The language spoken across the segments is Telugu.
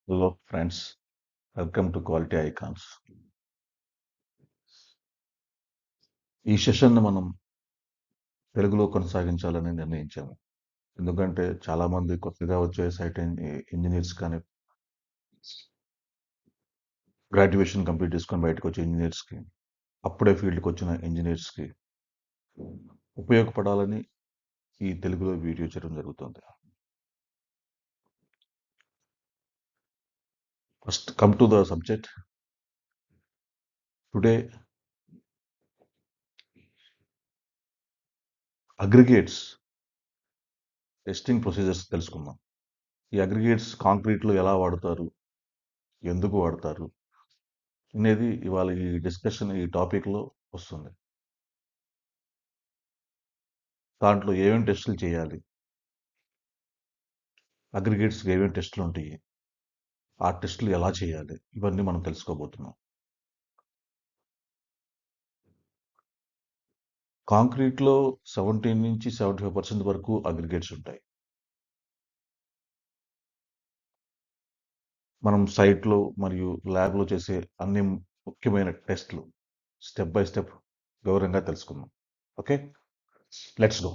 Hello friends, welcome to quality icons. ఈ సెషన్‌ని మనం తెలుగులో కొనసాగించాలని నిర్ణయించాము. ఎందుకంటే చాలామంది కొత్తగా వచ్చే సైట్ ఇంజినీర్స్ కానీ, గ్రాడ్యుయేషన్ కంప్లీట్ చేసుకొని బయటకొచ్చే ఇంజినీర్స్‌కి, అప్పుడే ఫీల్డ్‌కొచ్చిన ఇంజినీర్స్‌కి ఉపయోగపడాలని ఈ తెలుగులో వీడియో చేయడం జరుగుతుంది. First come to the subject. Today aggregates testing procedures తెలుసుకుందాం. ఈ అగ్రిగేట్స్ కాంక్రీట్‌లో ఎలా వాడతారు? ఎందుకు వాడతారు? అనేది ఇవాళ ఈ డిస్కషన్ ఈ టాపిక్‌లో వస్తుంది. దాంట్లో ఏమేమి టెస్టులు చేయాలి? అగ్రిగేట్స్‌కి ఏమేమి టెస్టులు ఉంటాయి? ఆ టెస్టులు ఎలా చేయాలి? ఇవన్నీ మనం తెలుసుకోబోతున్నాం. కాంక్రీట్‌లో 17-75% వరకు అగ్రిగేట్స్ ఉంటాయి. మనం సైట్‌లో మరియు ల్యాబ్‌లో చేసే అన్ని ముఖ్యమైన టెస్టులు స్టెప్ బై స్టెప్ వివరంగా తెలుసుకుందాం. Okay? Let's go.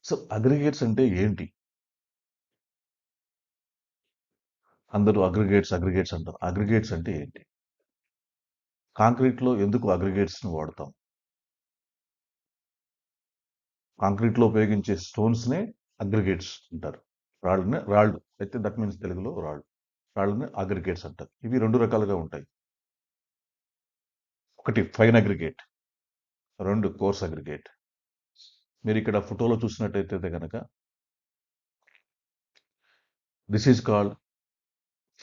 So, aggregates అంటే ఏంటి? అందరూ అగ్రిగేట్స్ అంటారు. అగ్రిగేట్స్ అంటే ఏంటి? కాంక్రీట్‌లో ఎందుకు అగ్రిగేట్స్‌ని వాడతాం? కాంక్రీట్‌లో ఉపయోగించే స్టోన్స్‌నే అగ్రిగేట్స్ అంటారు. రాళ్ళు అయితే దట్ మీన్స్ తెలుగులో రాళ్ళు. రాళ్ళని అగ్రిగేట్స్ అంటారు. ఇవి 2 రకాలుగా ఉంటాయి. ఒకటి ఫైన్ అగ్రిగేట్, 2 కోర్స్ అగ్రిగేట్. మీరు ఇక్కడ ఫోటోలో చూసినట్టయితే గనక this is called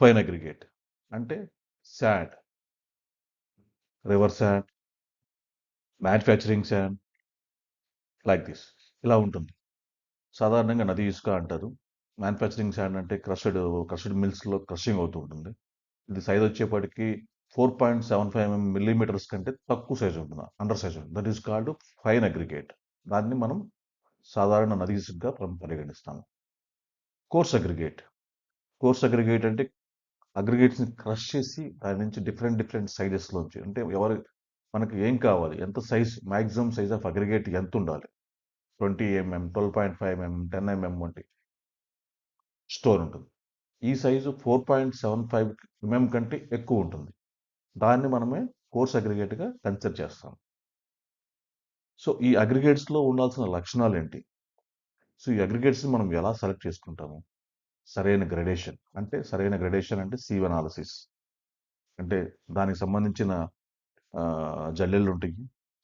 fine aggregate. అంటే sand, river sand, manufacturing sand like this ఇలా ఉంటుంది. సాధారణంగా నది ఇసుక అంటారు. మ్యానుఫ్యాక్చరింగ్ శాండ్ అంటే క్రష్డ్ మిల్స్‌లో క్రషింగ్ అవుతూ ఉంటుంది. ఇది సైజ్ వచ్చేప్పటికి 4.75 మిల్లీమీటర్స్ కంటే తక్కువ సైజ్ ఉంటుంది. అండర్ సైజ్ ఉంటుంది. That is called fine aggregate. దాన్ని మనం సాధారణ నది ఇసుకగా పరిగణిస్తాము. Coarse aggregate. కోర్స్ అగ్రిగేట్ అంటే అగ్రిగేట్స్‌ని క్రష్ చేసి దాని నుంచి డిఫరెంట్ సైజెస్‌లోంచి అంటే మనకి ఏం కావాలి? ఎంత size maximum size of aggregate ఎంతుండాలి? 20 ఎంఎం, 12.5 ఎంఎం, 10 ఎంఎం వంటి స్టోన్ ఉంటుంది. ఈ సైజు 4.75 ఎంఎం కంటే ఎక్కువ ఉంటుంది. దాన్ని మనమే కోర్స్ అగ్రిగేట్‌గా కన్సిడర్ చేస్తాం. సో, ఈ అగ్రిగేట్స్‌లో ఉండాల్సిన లక్షణాలేంటి? సో, ఈ అగ్రిగేట్స్‌ని మనం ఎలా సెలెక్ట్ చేసుకుంటాము? సరైన గ్రేడేషన్ అంటే సీవ్ అనాలిసిస్. అంటే దానికి సంబంధించిన జల్లెళ్ళుంటాయి.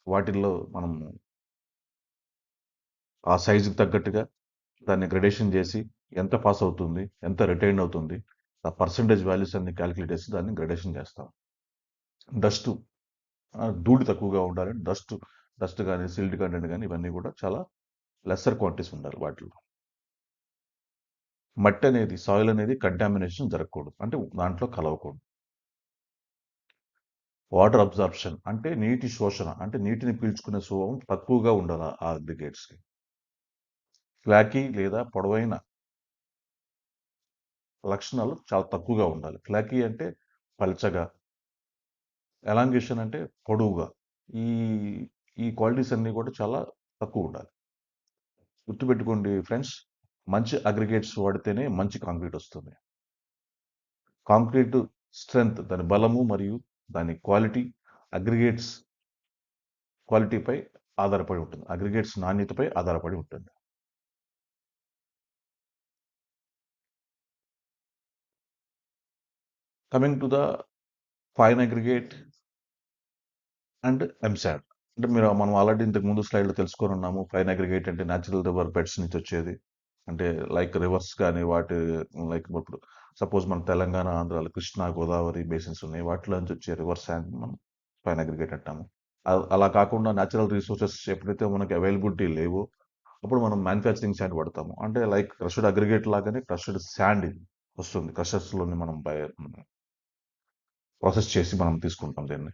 వాటిల్లో మనం ఆ సైజుకి తగ్గట్టుగా దాన్ని గ్రేడేషన్ చేసి ఎంత పాస్ అవుతుంది? ఎంత రిటైన్ అవుతుంది? ఆ పర్సెంటేజ్ వాల్యూస్ అన్ని కాలిక్యులేట్ చేసి దాన్ని గ్రేడేషన్ చేస్తాం. డస్టు ధూళి తక్కువగా ఉండాలి. డస్ట్ గాని, సిల్ట్ కంటెంట్ గాని ఇవన్నీ కూడా చాలా లెస్సర్ క్వాంటిటీస్ ఉండాలి వాటిలో. సాయిల్ అనేది కంటామినేషన్ జరగకూడదు. అంటే దాంట్లో కలవకూడదు. వాటర్ అబ్జార్ప్షన్ అంటే నీటి శోషణ. అంటే నీటిని పీల్చుకునే స్వభావం తక్కువగా ఉండాలి ఆ అగ్రిగేట్స్‌కి. ఫ్లాకీ లేదా పొడవైన లక్షణాలు చాలా తక్కువగా ఉండాలి. ఫ్లాకీ అంటే పల్చగా, ఎలాంగేషన్ అంటే పొడవుగా. ఈ ఈ క్వాలిటీస్ అన్నీ కూడా చాలా తక్కువుండాలి. గుర్తుపెట్టుకోండి ఫ్రెండ్స్, మంచి అగ్రిగేట్స్ వాడితేనే మంచి కాంక్రీట్ వస్తుంది. కాంక్రీట్ స్ట్రెంగ్త్, దాని బలము మరియు దాని క్వాలిటీ అగ్రిగేట్స్ క్వాలిటీపై ఆధారపడి ఉంటుంది. అగ్రిగేట్స్ నాణ్యతపై ఆధారపడి ఉంటుంది. Coming to the fine aggregate and M sand. అంటే మనం ఆల్రెడీ ఇంతకు ముందు స్లైడ్‌లో తెలుసుకొని ఉన్నాము. ఫైన్ అగ్రిగేట్ అంటే నేచురల్ రివర్ బెడ్స్ నుంచి వచ్చేది. అంటే లైక్ రివర్స్ గాని లైక్ ఇప్పుడు సపోజ్ మన తెలంగాణ, ఆంధ్రాలో కృష్ణా, గోదావరి బేసిన్స్ ఉన్నాయి. వాటిలో నుంచి వచ్చే రివర్ శాండ్ మనం ఫైన్ అగ్రిగేట్ అంటాము. అలా కాకుండా నేచురల్ రిసోర్సెస్ ఎప్పుడైతే మనకి అవైలబిలిటీ లేవో అప్పుడు మనం మ్యానుఫ్యాక్చరింగ్ శాండ్ వాడతాము. అంటే లైక్ క్రష్డ్ అగ్రిగేట్ లాగానే క్రష్డ్ శాండ్ వస్తుంది. క్రషర్స్‌లోని మనం ప్రాసెస్ చేసి మనం తీసుకుంటాం దీన్ని.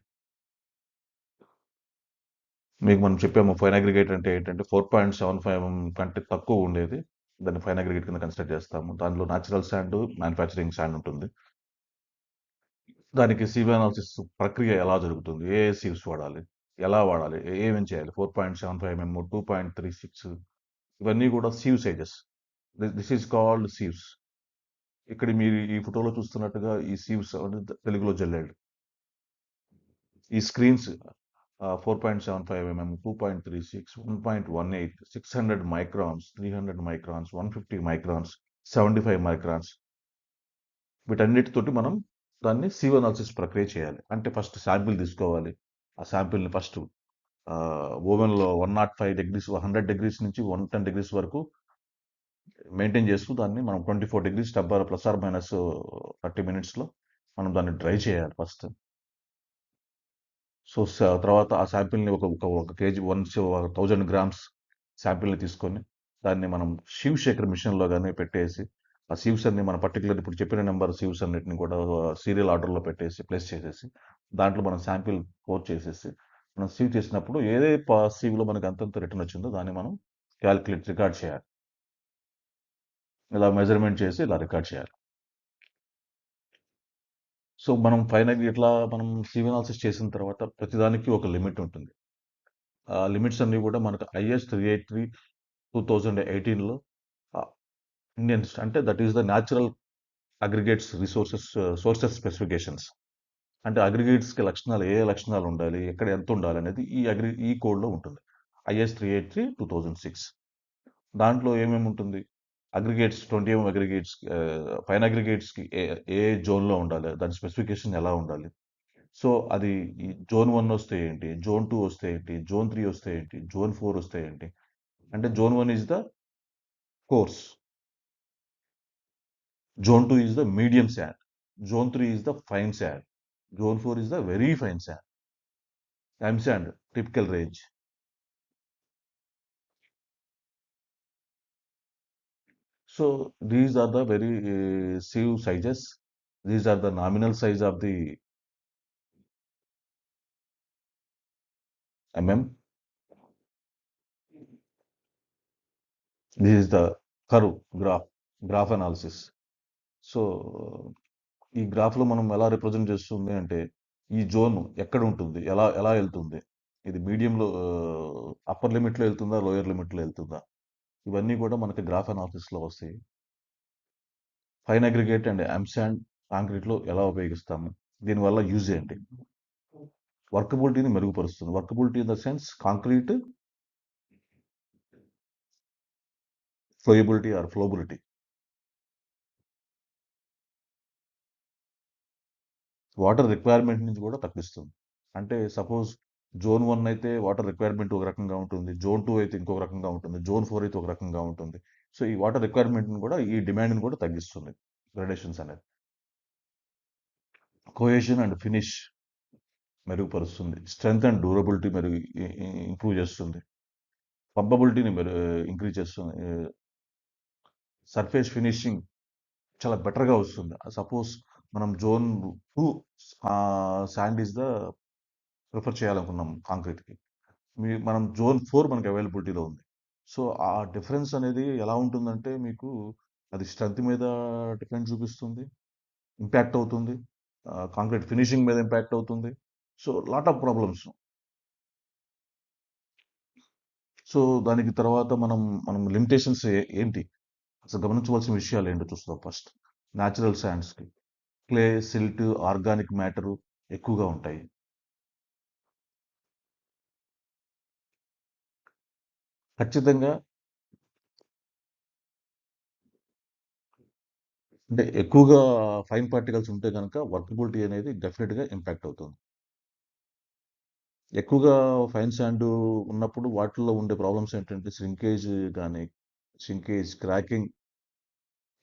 మీకు మనం చెప్పాము ఫైన్ అగ్రిగేట్ అంటే ఏంటంటే 4.75 కంటే తక్కువ ఉండేది దాన్ని ఫైన్ అగ్రిగేట్ కింద కన్సిడర్ చేస్తాము. దానిలో న్యాచురల్ శాండ్, మ్యానుఫ్యాక్చరింగ్ శాండ్ ఉంటుంది. దానికి సివి అనాలిసిస్ ప్రక్రియ ఎలా జరుగుతుంది? ఏ సీవ్స్ వాడాలి? ఎలా వాడాలి? ఏమేం చేయాలి? 4.75 mm, 2.36 ఇవన్నీ కూడా sieve sizes. This is called sieves. ఇక్కడ మీరు ఈ ఫోటోలో చూస్తున్నట్టుగా ఈ సీవ్స్ అనేది తెలుగులో జల్లెడ్. ఈ screens 4.75 mm, 2.36, 1.18, 600 microns, 300 microns, 150 microns, 75 microns, వీటన్నిటితోటి మనం దాన్ని సీవ్ అనాలిసిస్ ప్రక్రియ చేయాలి. అంటే ఫస్ట్ శాంపిల్ తీసుకోవాలి. ఆ శాంపిల్ని ఫస్ట్ ఓవెన్లో 105 degrees, 100 degrees నుంచి 110 degrees వరకు మెయింటైన్ చేస్తూ దాన్ని మనం 24 degrees +/- 30 minutes మనం దాన్ని డ్రై చేయాలి ఫస్ట్. సో తర్వాత ఆ శాంపిల్ని ఒక కేజీ 1000 grams శాంపిల్ని తీసుకొని దాన్ని మనం షీవ్ షేకర్ మిషన్లో కానీ పెట్టేసి ఆ సీవ్స్ అన్ని మన పర్టికులర్ ఇప్పుడు చెప్పిన నెంబర్ సీవ్స్ అన్నిటిని కూడా సీరియల్ ఆర్డర్లో పెట్టేసి ప్లేస్ చేసేసి దాంట్లో మనం శాంపిల్ పోర్ చేసేసి మనం సీవ్ చేసినప్పుడు ఏదే సీవ్లో మనకి అంతంత రిటర్న్ వచ్చిందో దాన్ని మనం రికార్డ్ చేయాలి. ఇలా మెజర్మెంట్ చేసి ఇలా రికార్డ్ చేయాలి. సో మనం ఫైనల్ ఇట్లా మనం సీవ్ అనాలిసిస్ చేసిన తర్వాత ప్రతిదానికి ఒక లిమిట్ ఉంటుంది. ఆ లిమిట్స్ అన్ని కూడా మనకు IS 383 2018లో ఇండియన్స్ అంటే that is the natural aggregates resources sources specifications. అంటే అగ్రిగేట్స్కి లక్షణాలు ఏ లక్షణాలు ఉండాలి, ఎక్కడ ఎంత ఉండాలి అనేది ఈ కోడ్లో ఉంటుంది. IS 383/2006. దాంట్లో ఏమేమి ఉంటుంది? అగ్రిగేట్స్ 20 అగ్రిగేట్స్ ఫైన్ అగ్రిగేట్స్కి ఏ ఏ జోన్లో ఉండాలి, దాని స్పెసిఫికేషన్ ఎలా ఉండాలి. సో అది ఈ జోన్ 1 వస్తే ఏంటి, జోన్ 2 వస్తే ఏంటి, జోన్ 3 వస్తే ఏంటి, జోన్ 4 వస్తే ఏంటి. అంటే zone 1 is the course, zone 2 is the medium sand, zone 3 is the fine sand, zone 4 is the very fine sand, M sand typical range. So these are the very sieve sizes. These are the nominal size of the mm. This is the curve graph analysis. So ఈ గ్రాఫ్లో మనం ఎలా రిప్రజెంట్ చేస్తుంది అంటే ఈ జోన్ ఎక్కడ ఉంటుంది, ఎలా ఎలా వెళ్తుంది, ఇది మీడియంలో అప్పర్ లిమిట్లో వెళ్తుందా, లోయర్ లిమిట్లో వెళ్తుందా, ఇవన్నీ కూడా మనకి గ్రాఫ్ అనాలిసిస్లో వస్తాయి. ఫైన్ అగ్రిగేట్ అండ్ ఎంశాండ్ కాంక్రీట్లో ఎలా ఉపయోగిస్తాము, దీనివల్ల యూజ్ ఏంటి. వర్కబిలిటీని మెరుగుపరుస్తుంది. Workability in the sense concrete flowability or flowability. Water requirement నుంచి కూడా తగ్గిస్తుంది. అంటే సపోజ్ జోన్ 1 అయితే వాటర్ రిక్వైర్మెంట్ ఒక రకంగా ఉంటుంది, జోన్ 2 అయితే ఇంకొక రకంగా ఉంటుంది, జోన్ 4 అయితే ఒక రకంగా ఉంటుంది. సో ఈ వాటర్ రిక్వైర్మెంట్ని కూడా ఈ డిమాండ్ని కూడా తగ్గిస్తుంది గ్రడేషన్స్ అనేది. కోహెషన్ అండ్ ఫినిష్ మెరుగుపరుస్తుంది. స్ట్రెంగ్త్ అండ్ డ్యూరబిలిటీ ఇంప్రూవ్ చేస్తుంది. పంపబిలిటీని ఇంక్రీజ్ చేస్తుంది. సర్ఫేస్ ఫినిషింగ్ చాలా బెటర్గా వస్తుంది. సపోజ్ మనం zone 2 sand is the prefer చేయాలనుకున్నాం కాంక్రీట్కి, మనం జోన్ 4 మనకి అవైలబిలిటీలో ఉంది. సో ఆ డిఫరెన్స్ అనేది ఎలా ఉంటుందంటే మీకు అది స్ట్రెంత్ మీద డిపెండ్ చూపిస్తుంది, ఇంపాక్ట్ అవుతుంది, కాంక్రీట్ ఫినిషింగ్ మీద ఇంపాక్ట్ అవుతుంది. So lot of problems. So దానికి తర్వాత మనం మనం లిమిటేషన్స్ ఏంటి, అసలు గమనించవలసిన విషయాలు ఏంటో చూస్తాం. ఫస్ట్ న్యాచురల్ శాండ్స్కి క్లే, సిల్ట్, ఆర్గానిక్ మ్యాటరు ఎక్కువగా ఉంటాయి. ఖచ్చితంగా అంటే ఎక్కువగా ఫైన్ పార్టికల్స్ ఉంటే కనుక వర్కబిలిటీ అనేది డెఫినెట్గా ఇంపాక్ట్ అవుతుంది. ఎక్కువగా ఫైన్ శాండ్ ఉన్నప్పుడు వాటిల్లో ఉండే ప్రాబ్లమ్స్ ఏంటంటే శ్రింకేజ్ కానీ, క్రాకింగ్,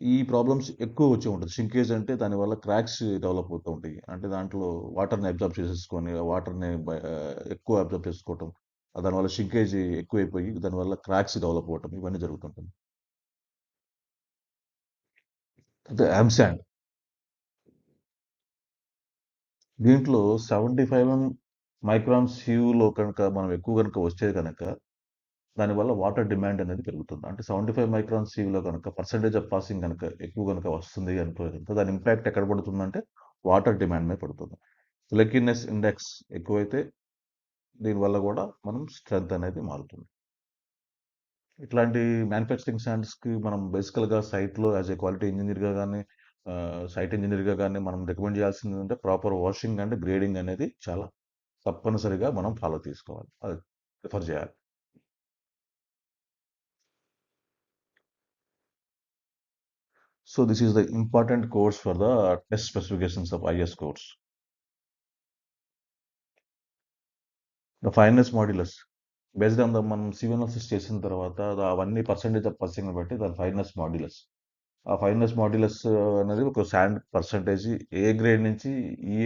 ఈ ప్రాబ్లమ్స్ ఎక్కువ వచ్చి ఉంటుంది. శ్రింకేజ్ అంటే దానివల్ల క్రాక్స్ డెవలప్ అవుతూ ఉంటాయి. అంటే దాంట్లో వాటర్ని అబ్జర్బ్ చేసేసుకొని వాటర్ని ఎక్కువ అబ్జర్బ్ చేసుకోవటం, దానివల్ల శ్రింకేజ్ ఎక్కువైపోయి దానివల్ల క్రాక్స్ డెవలప్ అవ్వటం ఇవన్నీ జరుగుతుంటుంది. అంటే శాండ్ దీంట్లో 75 మైక్రాన్ సీవ్లో కనుక మనం ఎక్కువ కనుక వస్తే కనుక దానివల్ల వాటర్ డిమాండ్ అనేది పెరుగుతుంది. అంటే 75 మైక్రాన్ సీవ్‌లో గనుక పర్సెంటేజ్ ఆఫ్ పాసింగ్ గనుక ఎక్కువ గనుక వస్తుంది అనుకో గనుక దాని ఇంపాక్ట్ ఎక్కడ పడుతుందంటే వాటర్ డిమాండ్ మీద పడుతుంది. ఫ్లకీనెస్ ఇండెక్స్ ఎక్కువైతే దీనివల్ల గూడా మనం స్ట్రెంత్ అనేది మారుతుంది. ఇట్లాంటి మ్యానుఫ్యాక్చరింగ్ స్టాండర్డ్స్‌కి మనం బేసికల్‌గా సైట్‌లో యాస్ ఎ క్వాలిటీ ఇంజినీర్‌గా గాని, సైట్ ఇంజినీర్‌గా గాని మనం రికమెండ్ చేయాల్సిందేంటంటే ప్రాపర్ వాషింగ్ అండ్ గ్రేడింగ్ అనేది చాలా తప్పనిసరిగా మనం ఫాలో తీసుకోవాలి. అది ప్రిఫర్ చేయాలి. So this is the important course for the test specifications of IS course. The fineness modulus. Based on the మనం సివినోసిస్ చేసిన తర్వాత అవన్నీ పర్సెంటేజ్ ఆఫ్ పర్సింగ్ బట్టి దాని ఫైనెస్ మాడ్యులస్. ఆ ఫైనెస్ మాడ్యులస్ అనేది ఒక శాండ్ పర్సెంటేజ్ ఏ గ్రేడ్ నుంచి ఈ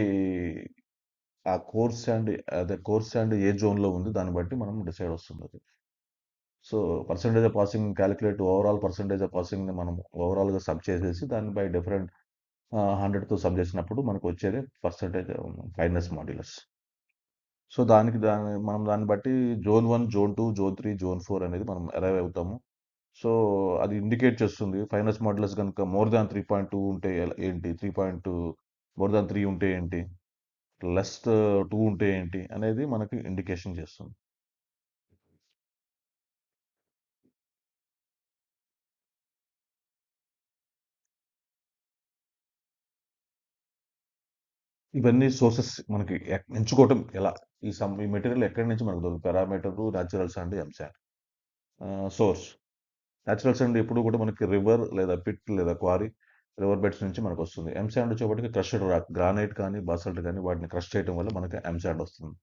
ఆ కోర్స్ అండ్ అదే కోర్స్ అండ్ ఏ జోన్‌లో ఉంది దాన్ని బట్టి మనం డిసైడ్ వస్తుంది అది. So, percentage of passing calculate overall percentage of పాసింగ్‌ని మనం ఓవరాల్‌గా సమ్ చేసేసి దాన్ని బై డిఫరెంట్ 100తో సమ్ చేసినప్పుడు మనకు వచ్చేది పర్సెంటేజ్ ఫైనెస్ మాడ్యులస్. సో, మనం దాన్ని బట్టి జోన్ 1, జోన్ 2, జోన్ 3, జోన్ 4 అనేది మనం అరైవ్ అవుతాము. సో, అది ఇండికేట్ చేస్తుంది. ఫైనెస్ మాడ్యులస్ గనుక మోర్ థాన్ 3.2 ఉంటే ఏంటి? 3.2 మోర్ థాన్ 3 ఉంటే ఏంటి? లెస్ 2 ఉంటే ఏంటి? అనేది మనకి ఇండికేషన్ చేస్తుంది. ఇవన్నీ సోర్సెస్ మనకి ఎంచుకోవటం ఎలా? ఈ మెటీరియల్ ఎక్కడి నుంచి మనకు దొరుకుతాయి? Parameter, natural sand, M sand. Source. Natural sand ఎప్పుడు కూడా మనకి రివర్ లేదా పిట్ లేదా క్వారీ, రివర్ బెడ్స్ నుంచి మనకొస్తుంది. ఎంసాండ్ వచ్చేప్పటికి క్రష్డ్ రాక్, గ్రానైట్ కానీ, బాసల్ట్ కానీ వాటిని క్రష్ చేయడం వల్ల మనకి ఎంసాండ్ వస్తుంది.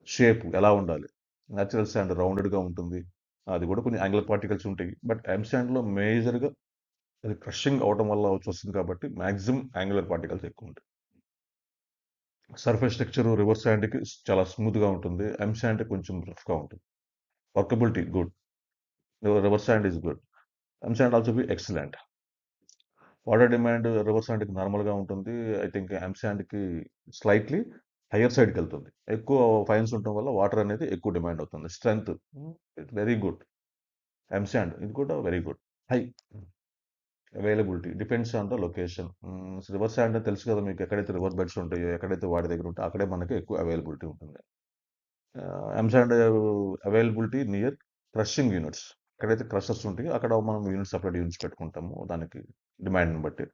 షేప్ ఎలా ఉండాలి? న్యాచురల్ సాండ్ రౌండెడ్‌గా ఉంటుంది. అది కూడా కొన్ని యాంగులర్ పార్టికల్స్ ఉంటాయి. బట్ ఎంసాండ్‌లో మేజర్‌గా అది క్రషింగ్ అవ్వటం వల్ల వస్తుంది కాబట్టి మాక్సిమం యాంగులర్ పార్టికల్స్ ఎక్కువ ఉంటాయి. సర్ఫేస్ టెక్స్చర్ రివర్ శాండ్‌కి చాలా స్మూత్‌గా ఉంటుంది. శాండ్ కొంచెం రఫ్‌గా ఉంటుంది. Workability good. River sand is good. Sand also be excellent. Water demand river శాండ్‌కి నార్మల్‌గా ఉంటుంది. ఐ థింక్ శాండ్‌కి స్లైట్‌లీ హైయర్ సైడ్‌కెళ్తుంది. ఎక్కువ ఫైన్స్ ఉండటం వల్ల వాటర్ అనేది ఎక్కువ డిమాండ్ అవుతుంది. Strength very good. శాండ్ ఇది కూడా very good. High availability depends on the location. River sand తెలుసు కదా మీకు ఎక్కడైతే రివర్ బెడ్స్ ఉంటాయో, ఎక్కడైతే వాటి దగ్గర ఉంటాయో అక్కడే మనకి ఎక్కువ అవైలబిలిటీ ఉంటుంది. ఎంసాండ్ అవైలబిలిటీ నియర్ క్రషింగ్ యూనిట్స్. ఎక్కడైతే క్రషర్స్ ఉంటాయో అక్కడ మనం సపరేట్ యూనిట్స్ పెట్టుకుంటాము దానికి డిమాండ్ని బట్టి.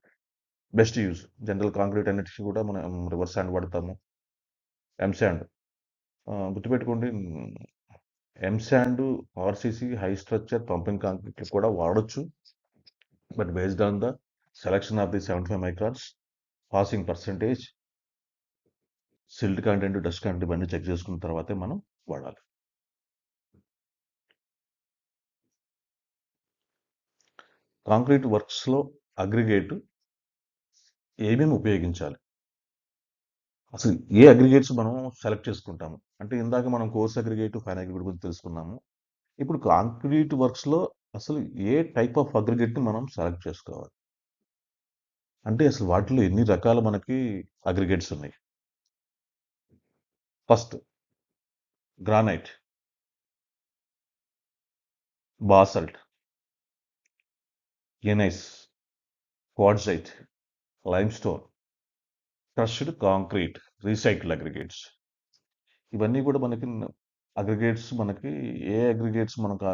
బెస్ట్ యూజ్ జనరల్ కాంక్రీట్ అన్నిటికీ కూడా మనం రివర్స్ శాండ్ వాడతాము. ఎంశాండ్ గుర్తుపెట్టుకోండి, ఎంశాండ్ RCC high structure pumping concrete కూడా వాడొచ్చు. But based on the selection of the 75 microns, passing percentage, silt content, dust content ఇవన్నీ చెక్ చేసుకున్న తర్వాతే మనం వాడాలి. కాంక్రీట్ వర్క్స్లో అగ్రిగేట్ ఏమేమి ఉపయోగించాలి? అసలు ఏ అగ్రిగేట్స్ మనం సెలెక్ట్ చేసుకుంటాము? అంటే ఇందాక మనం కోర్స్ అగ్రిగేట్, ఫైన్ అగ్రిగేట్ గురించి తెలుసుకున్నాము. ఇప్పుడు కాంక్రీట్ వర్క్స్‌లో అసలు ఏ టైప్ ఆఫ్ అగ్రిగేట్‌ని మనం సెలెక్ట్ చేసుకోవాలి? అంటే అసలు వాటిలో ఎన్ని రకాల మనకి అగ్రిగేట్స్ ఉన్నాయి? First granite, basalt, gneiss, quartzite, limestone, crushed concrete, recycled aggregates. ఇవన్నీ కూడా మనకి అగ్రిగేట్స్ మనకి ఏ అగ్రిగేట్స్ మనకు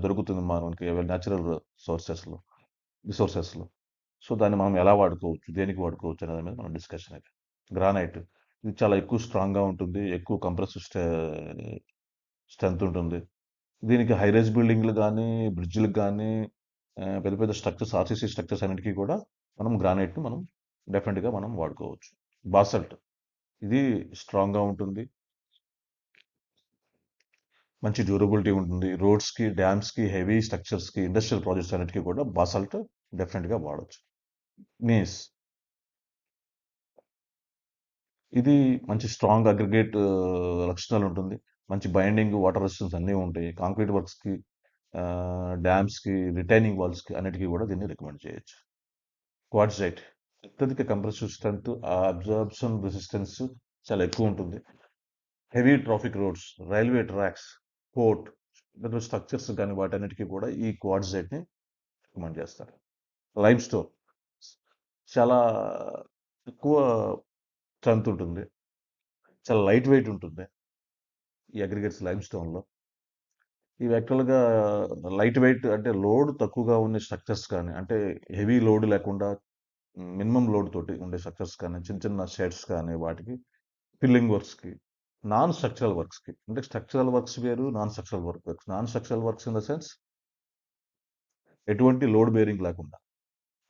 దొరుకుతుంది మనకి న్యాచురల్ సోర్సెస్‌లో, రిసోర్సెస్‌లో. సో, దాన్ని మనం ఎలా వాడుకోవచ్చు? దేనికి వాడుకోవచ్చు? అనే దాని మీద మనం డిస్కషన్ అయితే. గ్రానైట్ ఇది చాలా ఎక్కువ స్ట్రాంగ్‌గా ఉంటుంది. ఎక్కువ కంప్రెసివ్ స్ట్రెంత్ ఉంటుంది. దీనికి హై రైజ్ బిల్డింగ్‌లు గానీ, బ్రిడ్జ్‌లకు గానీ, పెద్ద పెద్ద స్ట్రక్చర్స్, ఆర్‌సీసీ స్ట్రక్చర్స్ అన్నిటికి కూడా మనం గ్రానైట్‌ని మనం డెఫినిట్‌గా మనం వాడుకోవచ్చు. బాసల్ట్ ఇది స్ట్రాంగ్‌గా ఉంటుంది. మంచి డ్యూరబిలిటీ ఉంటుంది. రోడ్స్‌కి, డ్యామ్స్‌కి, హెవీ స్ట్రక్చర్స్‌కి, ఇండస్ట్రియల్ ప్రాజెక్ట్స్ అన్నిటికి కూడా బాసల్ట్ డెఫినిట్‌గా వాడొచ్చు. గ్నీస్ ఇది మంచి స్ట్రాంగ్ అగ్రిగేట్ లక్షణాలు ఉంటుంది. మంచి బైండింగ్, వాటర్ రెసిస్టెన్స్ అన్నీ ఉంటాయి. కాంక్రీట్ వర్క్స్‌కి, డ్యామ్స్‌కి, రిటైనింగ్ వాల్స్‌కి అన్నిటికి కూడా దీన్ని రికమెండ్ చేయొచ్చు. క్వార్ట్జైట్ అత్యధిక కంప్రెసివ్ స్ట్రెంత్, అబ్జార్ప్షన్ రెసిస్టెన్స్ చాలా ఎక్కువ ఉంటుంది. Heavy traffic roads, railway tracks, port, దాంట్లో స్ట్రక్చర్స్ కానీ వాటన్నిటికీ కూడా ఈ క్వార్ట్జైట్ని రికమెండ్ చేస్తారు. లైమ్ స్టోన్ చాలా ఎక్కువ స్ట్రెంత్ ఉంటుంది, చాలా లైట్ వెయిట్ ఉంటుంది ఈ అగ్రిగేట్స్ లైమ్ స్టోన్లో. ఇవి యాక్చువల్గా లైట్ వెయిట్ అంటే లోడ్ తక్కువగా ఉన్న స్ట్రక్చర్స్ కానీ, అంటే హెవీ లోడ్ లేకుండా మినిమం లోడ్ తోటి ఉండే స్ట్రక్చర్స్ కానీ, చిన్న చిన్న షెడ్స్ కానీ, వాటికి ఫిల్లింగ్ వర్క్స్కి, నాన్ స్ట్రక్చరల్ వర్క్స్కి. అంటే స్ట్రక్చరల్ వర్క్స్ వేరు, non structural works. Non structural works in the sense ఎటువంటి లోడ్ బేరింగ్ లేకుండా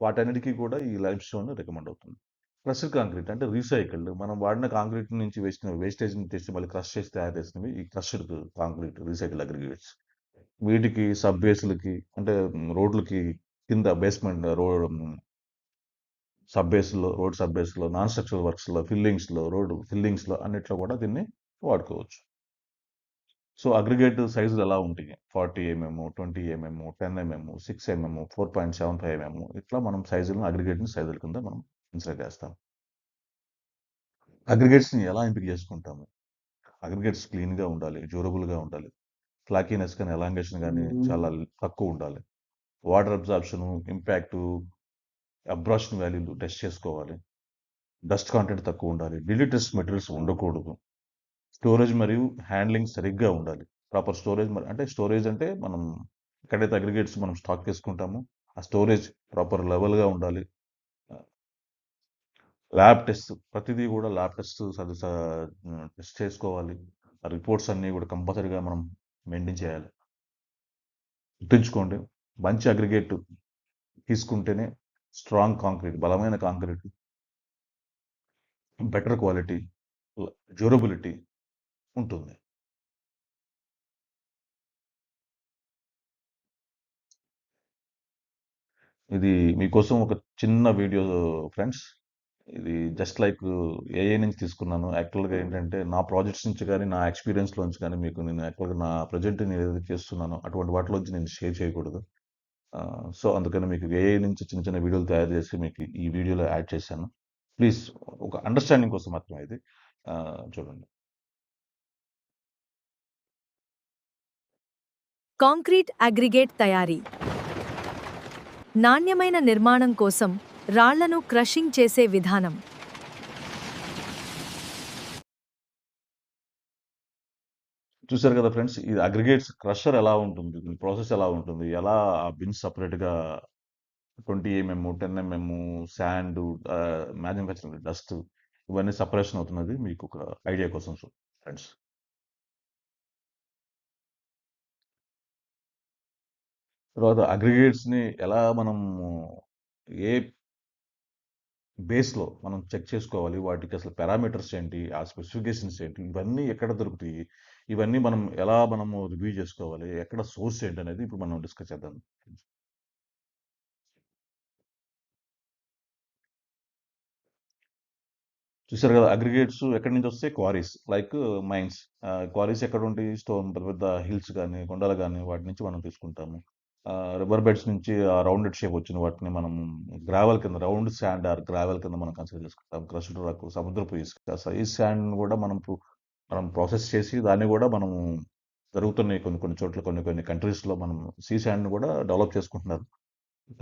వాటన్నిటికీ కూడా ఈ లైమ్ స్టోన్ రికమెండ్ అవుతుంది. క్రష్డ్ కాంక్రీట్ అంటే రీసైకిల్డ్, మనం వాడిన కాంక్రీట్ నుంచి వేసిన వేస్టేజ్ తెచ్చి మళ్ళీ క్రష్ చేసి తయారు చేసినవి ఈ క్రష్డ్ కాంక్రీట్ రీసైకిల్ అగ్రిగేట్స్. వీటికి సబ్ బేస్లకి అంటే రోడ్లకి కింద బేస్మెంట్ రోడ్ సబ్ బేస్లో, నాన్ స్ట్రక్చరల్ వర్క్స్లో, రోడ్ ఫిల్లింగ్స్లో అన్నిట్లో కూడా దీన్ని వాడుకోవచ్చు. సో అగ్రిగేట్ సైజులు ఎలా ఉంటాయి? 40 mm, 20 mm, 10 mm, 6 mm, 4.75 mm, ఇట్లా మనం సైజులను అగ్రిగేట్ని సైజుల కింద మనం కన్సిడర్ చేస్తాం. అగ్రిగేట్స్ని ఎలా ఎంపిక చేసుకుంటాము? అగ్రిగేట్స్ క్లీన్గా ఉండాలి, డ్యూరబుల్గా ఉండాలి, ఫ్లాకీనెస్ కానీ ఎలాంగేషన్ కానీ చాలా తక్కువ ఉండాలి, water absorption, impact, abrasion వాల్యూలు test చేసుకోవాలి, డస్ట్ కాంటెంట్ తక్కువ ఉండాలి, డిలీటెస్ట్ మెటీరియల్స్ ఉండకూడదు, స్టోరేజ్ మరియు హ్యాండ్లింగ్ సరిగ్గా ఉండాలి. ప్రాపర్ స్టోరేజ్ అంటే స్టోరేజ్ అంటే మనం ఎక్కడైతే అగ్రిగేట్స్ మనం స్టాక్ చేసుకుంటామో ఆ స్టోరేజ్ ప్రాపర్ లెవెల్గా ఉండాలి. ల్యాబ్ టెస్ట్, ప్రతిదీ కూడా ల్యాబ్ టెస్ట్ టెస్ట్ చేసుకోవాలి. ఆ రిపోర్ట్స్ అన్నీ కూడా కంపల్సరీగా మనం మెయింటైన్ చేయాలి. గుర్తుంచుకోండి, మంచి అగ్రిగేట్ తీసుకుంటేనే స్ట్రాంగ్ కాంక్రీట్, బలమైన కాంక్రీట్, బెటర్ క్వాలిటీ, డ్యూరబిలిటీ ఉంటుంది. ఇది మీకోసం ఒక చిన్న వీడియో ఫ్రెండ్స్. ఇది జస్ట్ లైక్ ఏఐ నుంచి తీసుకున్నాను. యాక్చువల్గా ఏంటంటే నా ప్రాజెక్ట్స్ నుంచి కానీ, నా ఎక్స్పీరియన్స్లోంచి కానీ మీకు నేను యాక్చువల్గా నా ప్రజెంట్ నేను ఏదైతే చేస్తున్నానో అటువంటి వాటిలోంచి నేను షేర్ చేయకూడదు. సో అందుకని మీకు ఏఐ నుంచి చిన్న చిన్న వీడియోలు తయారు చేసి మీకు ఈ వీడియోలో యాడ్ చేశాను. ప్లీజ్ ఒక అండర్స్టాండింగ్ కోసం మాత్రమే ఇది చూడండి. కాంక్రీట్ అగ్రిగేట్ తయారీ. నాణ్యమైన నిర్మాణం కోసం రాళ్లను క్రషింగ్ చేసే విధానం. చూసారు కదా ఫ్రెండ్స్, ఇది అగ్రిగేట్స్ క్రషర్ ఎలా ఉంటుంది, ప్రాసెస్ ఎలా ఉంటుంది, ఎలా ఆ బిన్స్ సపరేట్గా 20 mm, 10 mm sand, manufacturing dust ఇవన్నీ సపరేషన్ అవుతున్నది మీకు ఒక ఐడియా కోసం ఫ్రెండ్స్. తర్వాత అగ్రిగేట్స్ని ఎలా మనం ఏ బేస్లో మనం చెక్ చేసుకోవాలి, వాటికి అసలు పారామీటర్స్ ఏంటి, ఆ స్పెసిఫికేషన్స్ ఏంటి, ఇవన్నీ ఎక్కడ దొరుకుతాయి, ఇవన్నీ మనం ఎలా మనము రివ్యూ చేసుకోవాలి, ఎక్కడ సోర్స్ ఏంటి అనేది ఇప్పుడు మనం డిస్కస్ చేద్దాం. చూసారు కదా, అగ్రిగేట్స్ ఎక్కడి నుంచి వస్తాయి? Queries, like mines. క్వారీస్ ఎక్కడ ఉంటాయి? స్టోన్ పెద్ద పెద్ద హిల్స్ కానీ, కొండలు కానీ, వాటి నుంచి మనం తీసుకుంటాము. రివర్ బెడ్స్ నుంచి ఆ రౌండెడ్ షేప్ వచ్చిన వాటిని మనం గ్రావెల్ కింద, రౌండ్ శాండ్ ఆర్ గ్రావెల్ కింద మనం కన్సిడర్ చేసుకుంటాం. క్రష్డ్ రాక్, సముద్రపు ఇసుక, ఈ శాండ్ కూడా మనం ప్రాసెస్ చేసి దాన్ని కూడా మనము జరుగుతున్నాయి కొన్ని కొన్ని చోట్ల, కొన్ని కొన్ని కంట్రీస్లో మనం సీ శాండ్ కూడా డెవలప్ చేసుకుంటున్నారు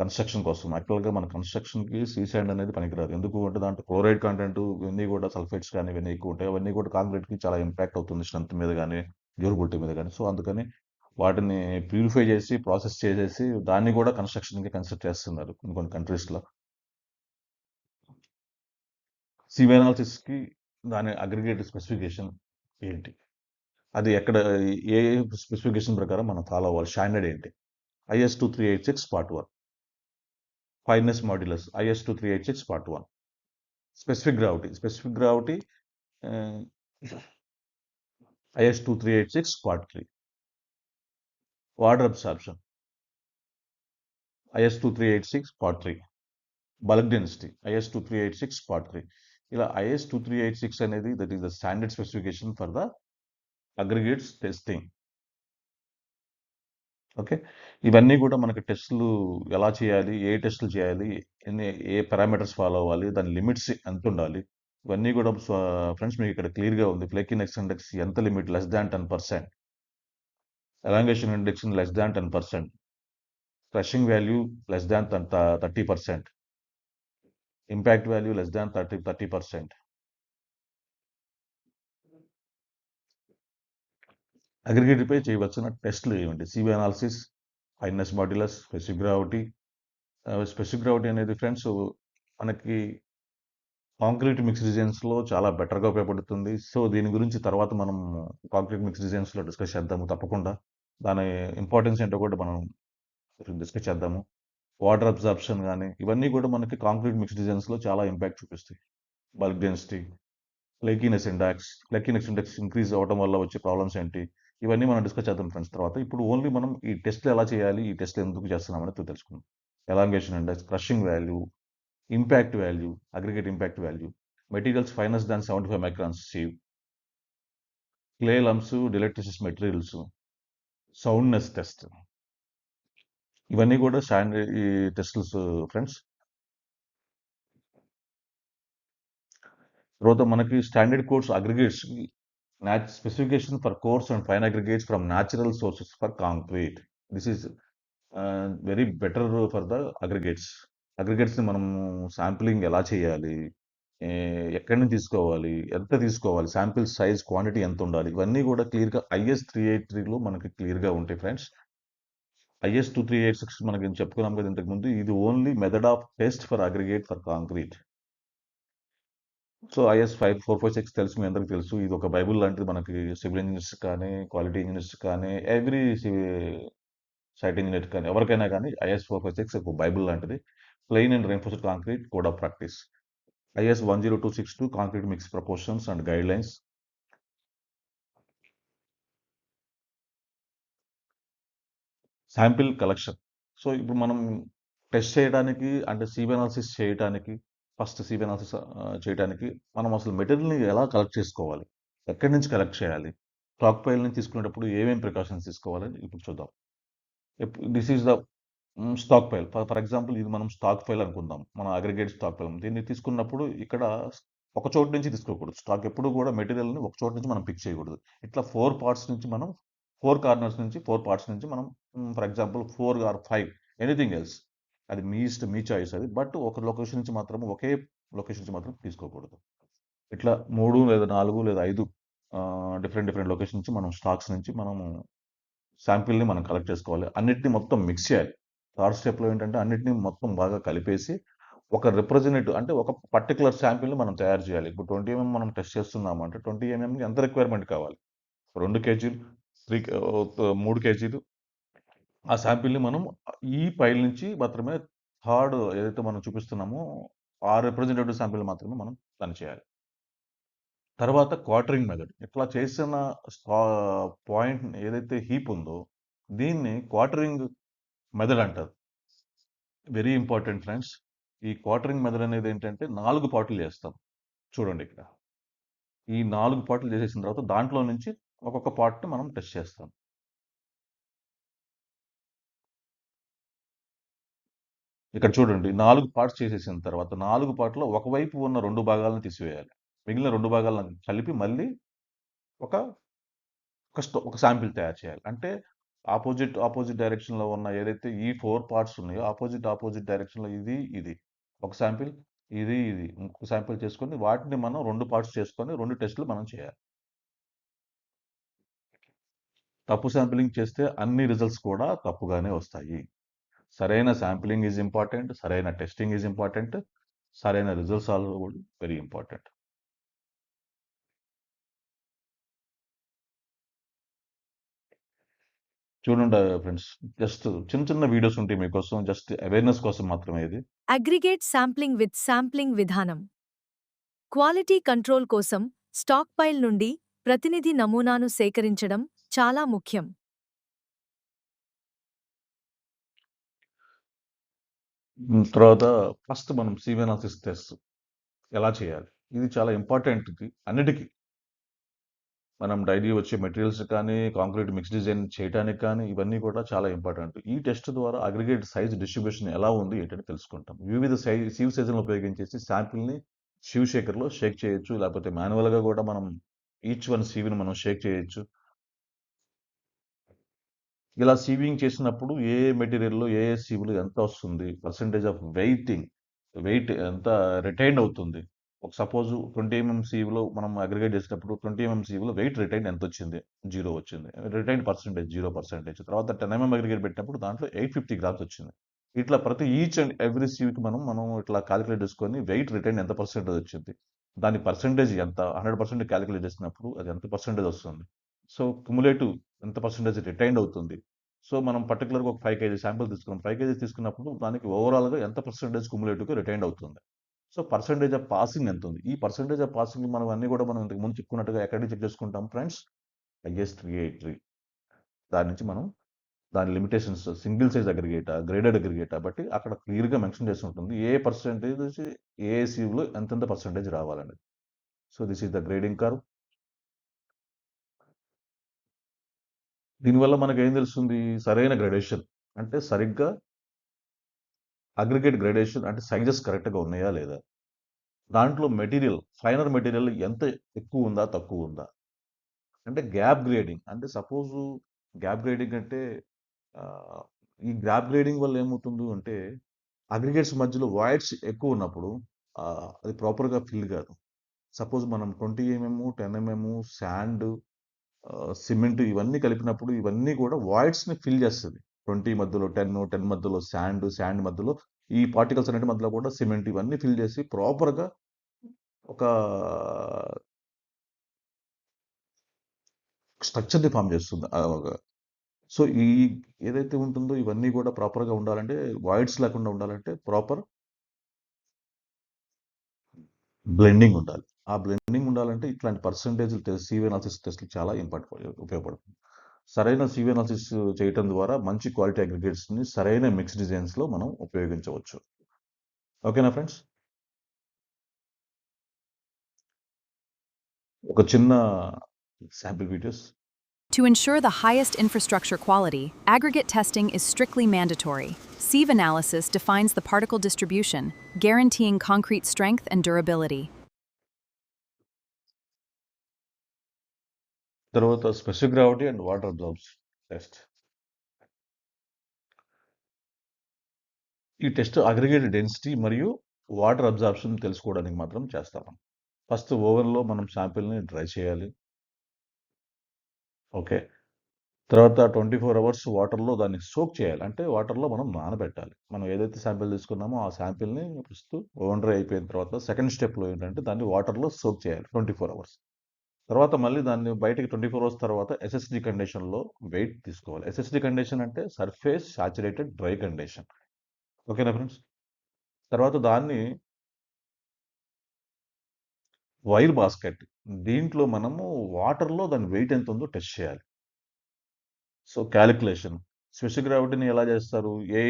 కన్స్ట్రక్షన్ కోసం. యాక్చువల్గా మన కన్స్ట్రక్షన్కి సీ శాండ్ అనేది పనికిరాదు. ఎందుకు అంటే దాంట్లో క్లోరైడ్ కంటెంట్, ఇవన్నీ కూడా సల్ఫేట్స్ కానీ ఇవన్నీ ఎక్కువ ఉంటాయి. అవన్నీ కూడా కాంక్రీట్కి చాలా ఇంపాక్ట్ అవుతుంది స్ట్రెంత్ మీద కానీ, డ్యూరబిలిటీ మీద కానీ. సో అందుకని వాటిని ప్యూరిఫై చేసి ప్రాసెస్ చేసేసి దాన్ని కూడా కన్స్ట్రక్షన్కి కన్సిడర్ చేస్తున్నారు కొన్ని కొన్ని కంట్రీస్లో. సివి అనాలిసిస్కి దాని అగ్రిగేట్ స్పెసిఫికేషన్ ఏంటి, అది ఎక్కడ, ఏ స్పెసిఫికేషన్ ప్రకారం మనం ఫాలో అవ్వాలి, స్టాండర్డ్ ఏంటి? IS 2386 part 1, fineness modulus IS 2386 part 1. Specific gravity IS 2386 part 3. Water absorption IS 2386 part 3. Bulk density IS 2386 part 3. ఇలా IS 2386 అనేది that is the standard specification for the aggregates testing. Okay, ఇవన్నీ కూడా మనకి టెస్టులు ఎలా చేయాలి, ఏ టెస్టులు చేయాలి, ఏ పారామీటర్స్ ఫాలో అవ్వాలి, దాని లిమిట్స్ ఎంత ఉండాలి, ఇవన్నీ కూడా ఫ్రెండ్స్ మీకు ఇక్కడ క్లియర్గా ఉంది. ఫ్లేకింగ్ ఇండెక్స్ ఎంత limit, less than 10%. Elongation index less than 10%, crushing value less than 30%, impact value less than 30%. అగ్రిగేట్పై చేయవలసిన టెస్టులు ఏమిటి? Sieve analysis, fineness modulus, specific gravity. Specific gravity అనేది ఫ్రెండ్స్ మనకి కాంక్రీట్ మిక్స్ డిజైన్స్లో చాలా బెటర్గా ఉపయోగపడుతుంది. సో దీని గురించి తర్వాత మనం కాంక్రీట్ మిక్స్ డిజైన్స్లో డిస్కస్ చేద్దాము తప్పకుండా. దాని ఇంపార్టెన్స్ ఏంటో కూడా మనం డిస్కస్ చేద్దాము. వాటర్ అబ్జార్ప్షన్ కానీ ఇవన్నీ కూడా మనకి కాంక్రీట్ మిక్స్ డిజైన్స్లో చాలా ఇంపాక్ట్ చూపిస్తాయి. బల్క్ డెన్సిటీ, లెక్కీనెస్ ఇండెక్స్ ఇంక్రీజ్ అవ్వడం వల్ల వచ్చే ప్రాబ్లమ్స్ ఏంటి, ఇవన్నీ మనం డిస్కస్ చేద్దాం ఫ్రెండ్స్ తర్వాత. ఇప్పుడు ఓన్లీ మనం ఈ టెస్ట్లు ఎలా చేయాలి, ఈ టెస్ట్లు ఎందుకు చేస్తున్నాం అనేది తెలుసుకుందాం. Elongation index, crushing value, impact value, aggregate impact value, materials finer than 75 microns sieve, clay lumps, deleterious materials, soundness test, ఇవన్నీ కూడా స్టాండర్డ్ ఈ టెస్ట్స్ ఫ్రెండ్స్. తర్వాత మనకి standard coarse aggregates specification for coarse and fine aggregates from natural sources for concrete. This is very better for the aggregates. అగ్రిగేట్స్ని మనం శాంప్లింగ్ ఎలా చేయాలి, ఎక్కడి నుంచి తీసుకోవాలి, ఎంత తీసుకోవాలి, శాంపిల్ సైజ్, క్వాంటిటీ ఎంత ఉండాలి, ఇవన్నీ కూడా క్లియర్గా ఐఎస్ 383లో మనకి క్లియర్గా ఉంటాయి ఫ్రెండ్స్. ఐఎస్ 2386 మనకి చెప్పుకున్నాం కదా ఇంతకుముందు, ఇది only method of test for aggregate for concrete. So is 5456 తెలుసు, మీ అందరికి తెలుసు. ఇది ఒక బైబుల్ లాంటిది మనకి సివిల్ ఇంజనీర్స్ కానీ, క్వాలిటీ ఇంజనీర్స్ కానీ, ఎవ్రీ సైట్ ఇంజనీర్ కానీ, ఎవరికైనా కానీ ఐఎస్ 456 ఒక బైబుల్ లాంటిది. Plain and reinforced concrete code of practice. Is 10262 concrete mix proportions and guide lines. Sample collection. So ఇప్పుడు మనం టెస్ట్ చేయడానికి అంటే సివి అనాలిసిస్ చేయడానికి, ఫస్ట్ సివి అనాలిసిస్ చేయడానికి మనం అసలు మెటీరియల్ని ఎలా కలెక్ట్ చేసుకోవాలి, ఎక్కడి నుంచి కలెక్ట్ చేయాలి, స్టాక్ పైల్ నుంచి తీసుకునేటప్పుడు ఏమేమి ప్రికాషన్స్ తీసుకోవాలని ఇప్పుడు చూద్దాం. This is the stock pile. For example ఇది మనం స్టాక్ పైల్ అనుకుందాం, మన అగ్రిగేట్ స్టాక్ పైల్. దీన్ని తీసుకున్నప్పుడు ఇక్కడ ఒక చోటు నుంచి తీసుకోకూడదు. స్టాక్ ఎప్పుడు కూడా మెటీరియల్ని ఒక చోటు నుంచి మనం పిక్ చేయకూడదు. ఇట్లా 4 పార్ట్స్ నుంచి మనం 4 కార్నర్స్ నుంచి 4 పార్ట్స్ నుంచి మనం for example 4 or 5 anything else, అది మీ ఇష్టం, మీ చాయిస్ అది. బట్ ఒక లొకేషన్ నుంచి మాత్రం, ఒకే లొకేషన్ నుంచి మాత్రం తీసుకోకూడదు. ఇట్లా 3 లేదా 4 లేదా 5 డిఫరెంట్ లొకేషన్ నుంచి మనం స్టాక్స్ నుంచి మనము శాంపిల్ని మనం కలెక్ట్ చేసుకోవాలి. అన్నిటిని మొత్తం మిక్స్ చేయాలి. థర్డ్ స్టెప్లో ఏంటంటే అన్నిటిని మొత్తం బాగా కలిపేసి ఒక రిప్రజెంటేటివ్ అంటే ఒక పర్టికులర్ శాంపిల్ని మనం తయారు చేయాలి. ఇప్పుడు 20 mm మనం టెస్ట్ చేస్తున్నాము అంటే 20 mmకి ఎంత రిక్వైర్మెంట్ కావాలి, 2 కేజీలు, 3 కేజీలు, ఆ శాంపిల్ని మనం ఈ పైల్ నుంచి మాత్రమే థర్డ్ ఏదైతే మనం చూపిస్తున్నామో ఆ రిప్రజెంటేటివ్ శాంపిల్ మాత్రమే మనం పని చేయాలి. తర్వాత క్వార్టరింగ్ మెథడ్. ఇట్లా చేసిన పాయింట్ ఏదైతే హీప్ ఉందో దీన్ని క్వార్టరింగ్ మెథడ్ అంటారు. Very important friends. ఈ క్వార్టరింగ్ మెథడ్ అనేది ఏంటంటే 4 పార్టులు చేస్తాం. చూడండి ఇక్కడ ఈ 4 పార్టులు చేసేసిన తర్వాత దాంట్లో నుంచి ఒక్కొక్క పార్ట్ని మనం టెస్ట్ చేస్తాం. ఇక్కడ చూడండి 4 పార్ట్స్ చేసేసిన తర్వాత 4 పార్ట్లో ఒకవైపు ఉన్న 2 భాగాలను తీసివేయాలి. మిగిలిన 2 భాగాలను కలిపి మళ్ళీ ఒక ఒక శాంపిల్ తయారు చేయాలి. అంటే ఆపోజిట్ డైరెక్షన్లో ఉన్న ఏదైతే ఈ 4 పార్ట్స్ ఉన్నాయో ఆపోజిట్ డైరెక్షన్లో ఇది ఒక శాంపిల్, ఇది ఇంకొక శాంపిల్ చేసుకొని వాటిని మనం 2 పార్ట్స్ చేసుకొని 2 టెస్టులు మనం చేయాలి. తప్పు శాంపిలింగ్ చేస్తే అన్ని రిజల్ట్స్ కూడా తప్పుగానే వస్తాయి. సరైన శాంపిలింగ్ ఈజ్ ఇంపార్టెంట్, సరైన టెస్టింగ్ ఈజ్ ఇంపార్టెంట్, సరైన రిజల్ట్స్ ఆర్ కూడా వెరీ ఇంపార్టెంట్. చూడండి ఫ్రెండ్స్, జస్ట్ చిన్న వీడియోస్ ఉంటాయి మీకోసం, జస్ట్ అవేర్నెస్ కోసం మాత్రమే ఇది. అగ్రిగేట్ శాంప్లింగ్ విత్ శాంప్లింగ్ విధానం. క్వాలిటీ కంట్రోల్ కోసం స్టాక్పైల్ నుండి ప్రతినిధి నమూనాను సేకరించడం చాలా ముఖ్యం. తర్వాత ఫస్ట్ మనం సివి అనాలిసిస్ టెస్ట్ ఎలా చేయాలి, ఇది చాలా ఇంపార్టెంట్. ఇది అన్నిటికీ మనం డైలీ వచ్చే మెటీరియల్స్ కానీ, కాంక్రీట్ మిక్స్ డిజైన్ చేయడానికి కానీ, ఇవన్నీ కూడా చాలా ఇంపార్టెంట్. ఈ టెస్ట్ ద్వారా అగ్రిగేట్ సైజ్ డిస్ట్రిబ్యూషన్ ఎలా ఉంది ఏంటంటే తెలుసుకుంటాం. వివిధ సివ్ సైజులను ఉపయోగించేసి శాంపిల్ని సివ్ షేకర్లో షేక్ చేయొచ్చు, లేకపోతే మాన్యువల్గా కూడా మనం ఈచ్ వన్ సివిని మనం షేక్ చేయొచ్చు. ఇలా సీవింగ్ చేసినప్పుడు ఏ మెటీరియల్‌లో ఏ సీవులు ఎంత వస్తుంది? పర్సెంటేజ్ ఆఫ్ వెయిట్ ఎంత రిటైన్ అవుతుంది? ఒక సపోజ్ 20 సీవ్‌లో మనం అగ్రిగేట్ చేసేటప్పుడు 20 సీవ్‌లో వెయిట్ రిటైన్ ఎంతొచ్చింది? 0 వచ్చింది. Retain percentage 0%. తర్వాత 10 అగ్రిగేట్ పెట్టినప్పుడు దాంట్లో 850 గ్రామ్స్ వచ్చింది. ఇట్లా ప్రతి ఈచ్ అండ్ ఎవ్రీ సీవ్‌కి మనం ఇట్లా కాలిక్యులేట్ చేసుకొని వెయిట్ రిటైన్ ఎంత పర్సెంటేజ్ వచ్చింది? దాని పర్సెంటేజ్ ఎంత? 100% కాలిక్యులేట్ చేసినప్పుడు అది ఎంత పర్సెంటేజ్ వస్తుంది? సో, క్యుములేటివ్ ఎంత పర్సెంటేజ్ రిటైన్డ్ అవుతుంది? సో, మనం పర్టిక్యులర్‌గా ఒక 5 కేజీ శాంపిల్ తీసుకున్నాం. 5 కేజీస్ తీసుకున్నప్పుడు దానికి ఓవరాల్‌గా ఎంత పర్సెంటేజ్ క్యుములేటివ్‌గా రిటైన్డ్ అవుతుంది? సో, పర్సెంటేజ్ ఆఫ్ పాసింగ్ ఎంతుంది? ఈ పర్సెంటేజ్ ఆఫ్ పాసింగ్ మనం అన్నీ కూడా మనం ఇంతకు ముందు చెప్పుకున్నట్టుగా ఎక్కడి నుంచి చెక్ చేసుకుంటాం ఫ్రెండ్స్? ఐఎస్ 383 దాని నుంచి మనం దాని లిమిటేషన్స్ సింగిల్ సైజ్ అగ్రిగేటా? గ్రేడెడ్ అగ్రిగేటా? బట్టి అక్కడ క్లియర్‌గా మెన్షన్ చేసి ఉంటుంది. ఏ పర్సెంటేజ్ ఏ సీవ్‌లో ఎంతెంత పర్సెంటేజ్ రావాలని. So, this is the grading curve. దీనివల్ల మనకేం తెలుస్తుంది? సరైన గ్రేడేషన్ అంటే సరిగ్గా అగ్రిగేట్ గ్రేడేషన్ అంటే సైజెస్ కరెక్ట్‌గా ఉన్నాయా లేదా? దాంట్లో ఫైనర్ మెటీరియల్ ఎంత ఎక్కువుందా? తక్కువుందా? అంటే గ్యాప్ గ్రేడింగ్. అంటే సపోజు గ్యాప్ గ్రేడింగ్ అంటే ఆహ్, ఈ గ్యాప్ గ్రేడింగ్ వల్ల ఏమవుతుంది అంటే అగ్రిగేట్స్ మధ్యలో వాయిడ్స్ ఎక్కువున్నప్పుడు అది ప్రాపర్‌గా ఫిల్ కాదు. సపోజ్ మనం 20 10 శాండ్, సిమెంట్ ఇవన్నీ కలిపినప్పుడు ఇవన్నీ కూడా వాయిడ్స్‌ని ఫిల్ చేస్తది. 20 మధ్యలో 10 మధ్యలో శాండ్ మధ్యలో ఈ పార్టికల్స్ అన్నిటి మధ్యలో కూడా సిమెంట్ ఇవన్నీ ఫిల్ చేసి ప్రాపర్‌గా ఒక స్ట్రక్చర్‌ని ఫార్మ్ చేస్తుంది. సో, ఏదైతే ఉంటుందో ఇవన్నీ కూడా ప్రాపర్‌గా ఉండాలంటే వాయిడ్స్ లేకుండా ఉండాలంటే ప్రాపర్ బ్లెండింగ్ ఉండాలి. ఆ బ్లెండింగ్ ఉండాలంటే ఇట్లాంటి పర్సెంటేజ్‌లు సీవీ అనాలిసిస్ టెస్ట్‌లు చాలా ఉపయోగపడుతుంది. సరైన సీవీ అనాలిసిస్ చేయటం ద్వారా మంచి క్వాలిటీ అగ్రిగేట్స్‌ని సరైన మిక్స్ డిజైన్స్‌లో మనం ఉపయోగించవచ్చు. ఓకేనా ఫ్రెండ్స్? ఒక చిన్న sample videos. To ensure the highest infrastructure quality, aggregate testing is strictly mandatory. Sieve analysis defines the particle distribution, guaranteeing concrete strength and durability. తర్వాత specific gravity and water absorbs test. ఈ టెస్ట్ అగ్రిగేట్ డెన్సిటీ మరియు వాటర్ అబ్జార్ప్షన్ తెలుసుకోవడానికి మాత్రం చేస్తాం. ఫస్ట్ ఓవెన్‌లో మనం శాంపిల్‌ని డ్రై చేయాలి. ఓకే. తర్వాత 24 అవర్స్ వాటర్‌లో దాన్ని సోక్ చేయాలి. అంటే వాటర్‌లో మనం నానబెట్టాలి. మనం ఏదైతే శాంపిల్ తీసుకున్నామో ఆ శాంపిల్‌ని ఫస్ట్ ఓవెన్ డ్రై అయిపోయిన తర్వాత సెకండ్ స్టెప్‌లో ఏంటంటే దాన్ని వాటర్‌లో సోక్ చేయాలి 24 అవర్స్. తర్వాత మళ్ళీ దాన్ని బయటికి 24 అవర్స్ తర్వాత ఎస్ఎస్‌డి కండిషన్‌లో వెయిట్ తీసుకోవాలి. ఎస్ఎస్‌డి కండిషన్ అంటే సర్ఫేస్ సాచురేటెడ్ డ్రై కండిషన్. ఓకేనా ఫ్రెండ్స్? తర్వాత దాన్ని వైర్ బాస్కెట్ దీంట్లో మనము వాటర్‌లో దాని వెయిట్ ఎంత ఉందో టెస్ట్ చేయాలి. So, calculation. స్పెసిఫిక్ గ్రావిటీని ఎలా చేస్తారు? A